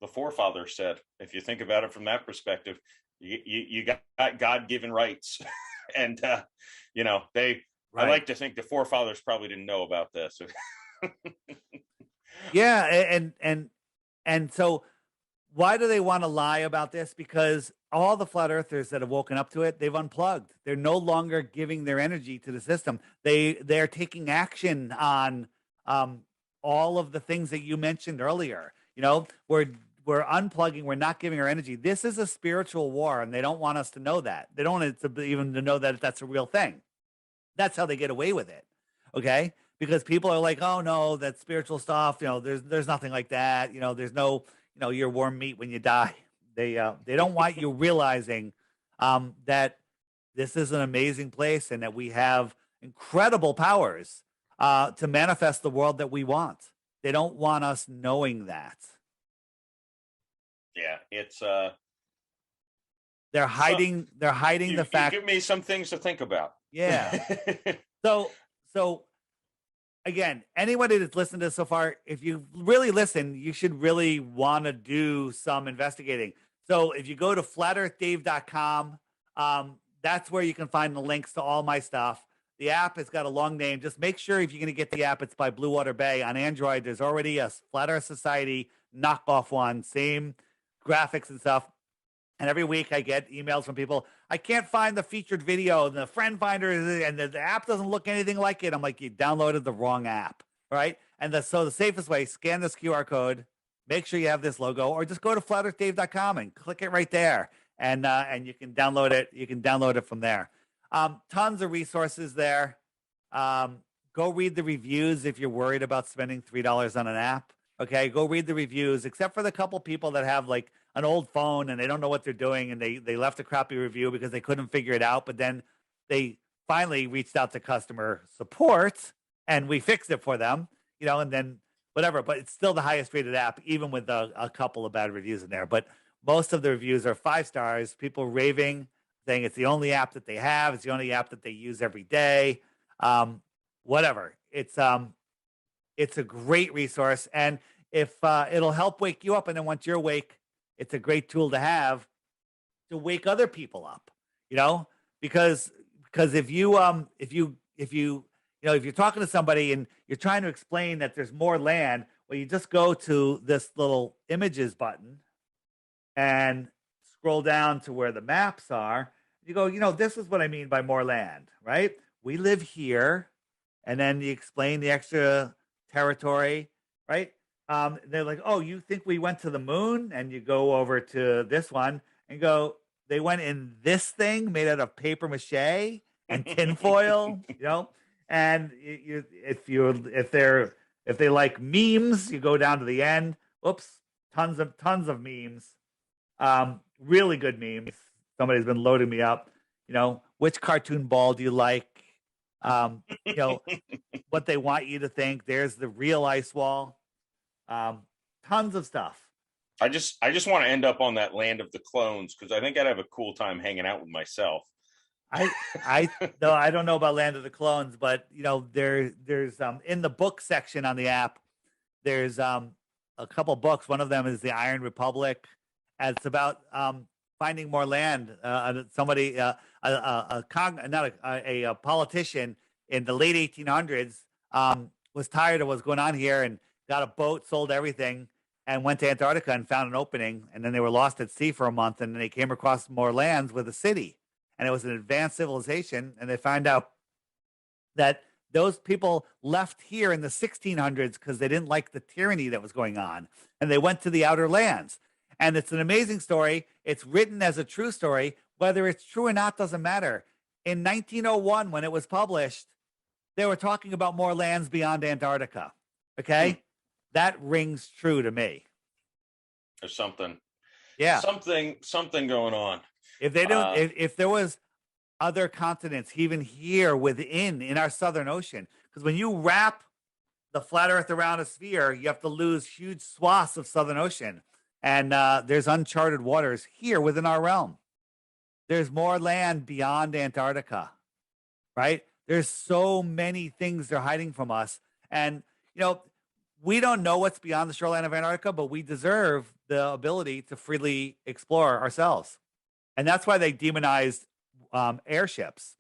forefathers said. If you think about it from that perspective, you got God-given rights, and they. Right. I like to think the forefathers probably didn't know about this. Yeah, and so why do they want to lie about this? Because all the flat earthers that have woken up to it, they've unplugged. They're no longer giving their energy to the system. They're taking action on all of the things that you mentioned earlier. We're unplugging. We're not giving our energy. This is a spiritual war, and they don't want us to know that. They don't want us to even to know that that's a real thing. That's how they get away with it. Okay. Because people are like, oh no, that spiritual stuff, there's nothing like that. There's no, you're warm meat when you die. They don't want you realizing that this is an amazing place and that we have incredible powers to manifest the world that we want. They don't want us knowing that. Yeah, it's they're hiding the fact. You give me some things to think about. Yeah. So again, anybody that's listened to this so far, if you really listen, you should really want to do some investigating. So if you go to flatearthdave.com, that's where you can find the links to all my stuff. The app has got a long name. Just make sure if you're going to get the app, it's by Blue Water Bay. On Android, there's already a Flat Earth Society knockoff one, same graphics and stuff. And every week I get emails from people. I can't find the featured video. The friend finder and the app doesn't look anything like it. I'm like, you downloaded the wrong app, right? And so the safest way, scan this QR code, make sure you have this logo, or just go to flatearthdave.com and click it right there, and you can download it. You can download it from there. Tons of resources there. Go read the reviews if you're worried about spending $3 on an app. Okay, go read the reviews, except for the couple people that have like an old phone and they don't know what they're doing, and they left a crappy review because they couldn't figure it out. But then they finally reached out to customer support and we fixed it for them, and then whatever. But it's still the highest rated app, even with a couple of bad reviews in there. But most of the reviews are 5 stars, people raving, saying it's the only app that they have. It's the only app that they use every day. Whatever. It's a great resource. And if it'll help wake you up, and then once you're awake, it's a great tool to have to wake other people up, because if you're talking to somebody and you're trying to explain that there's more land, well, you just go to this little images button and scroll down to where the maps are. You go, this is what I mean by more land, right? We live here. And then you explain the extra territory, right? They're like, oh, you think we went to the moon? And you go over to this one and go, they went in this thing made out of paper mache and tinfoil, And if they like memes, you go down to the end. Oops, tons of memes. Really good memes. Somebody's been loading me up. Which cartoon ball do you like? What they want you to think. There's the real ice wall. Tons of stuff. I just want to end up on that land of the clones, because I think I'd have a cool time hanging out with myself. I don't know about Land of the Clones, but there's in the book section on the app, there's a couple books. One of them is the Iron Republic, and it's about finding more land. Somebody, a politician in the late 1800s, was tired of what's going on here and got a boat, sold everything, and went to Antarctica and found an opening. And then they were lost at sea for a month, and then they came across more lands with a city, and it was an advanced civilization. And they find out that those people left here in the 1600s because they didn't like the tyranny that was going on, and they went to the outer lands. And it's an amazing story. It's written as a true story. Whether it's true or not doesn't matter. In 1901, when it was published, they were talking about more lands beyond Antarctica. Okay? That rings true to me. There's something. Yeah. Something going on. If they don't, if there was other continents even here in our Southern Ocean, because when you wrap the flat Earth around a sphere, you have to lose huge swaths of Southern Ocean. And there's uncharted waters here within our realm. There's more land beyond Antarctica, right? There's so many things they're hiding from us. And, we don't know what's beyond the shoreline of Antarctica, but we deserve the ability to freely explore ourselves. And that's why they demonized airships,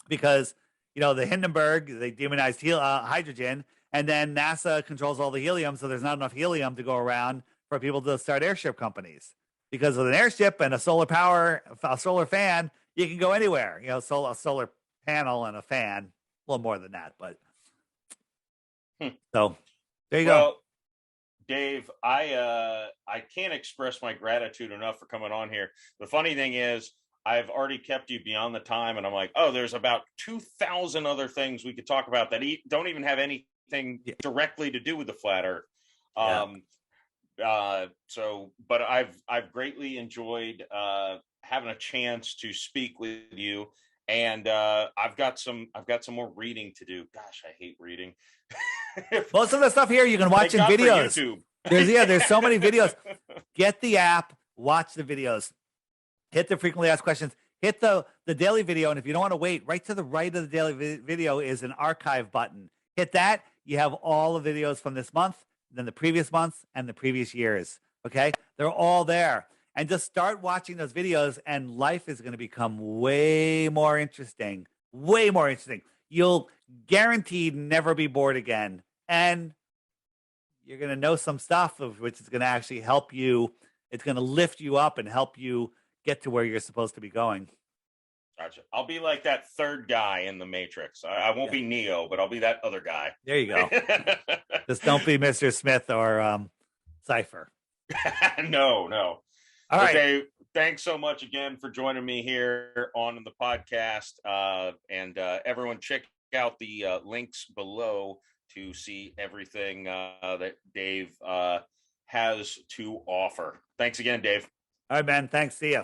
because, the Hindenburg, they demonized hydrogen, and then NASA controls all the helium, so there's not enough helium to go around for people to start airship companies. Because with an airship and a solar fan, you can go anywhere. A solar panel and a fan, a little more than that, but so there you go. Dave, I can't express my gratitude enough for coming on here. The funny thing is, I've already kept you beyond the time, and I'm like, oh, there's about 2,000 other things we could talk about that don't even have anything directly to do with the flat Earth. But I've greatly enjoyed having a chance to speak with you, and I've got some more reading to do. Gosh, I hate reading. Most of the stuff here you can watch in videos. There's so many videos. Get the app, watch the videos, hit the frequently asked questions, hit the daily video, and if you don't want to wait, right to the right of the daily video is an archive button. Hit that. You have all the videos from this month, then the previous months, and the previous years. Okay. They're all there. And just start watching those videos, and life is going to become way more interesting. Way more interesting. You'll guaranteed never be bored again. And you're going to know some stuff of which is going to actually help you. It's going to lift you up and help you get to where you're supposed to be going. Gotcha. I'll be like that third guy in the Matrix. I won't be Neo, but I'll be that other guy. There you go. Just don't be Mr. Smith or Cypher. No. All right. Dave, thanks so much again for joining me here on the podcast. And everyone, check out the links below to see everything that Dave has to offer. Thanks again, Dave. All right, man. Thanks. See ya.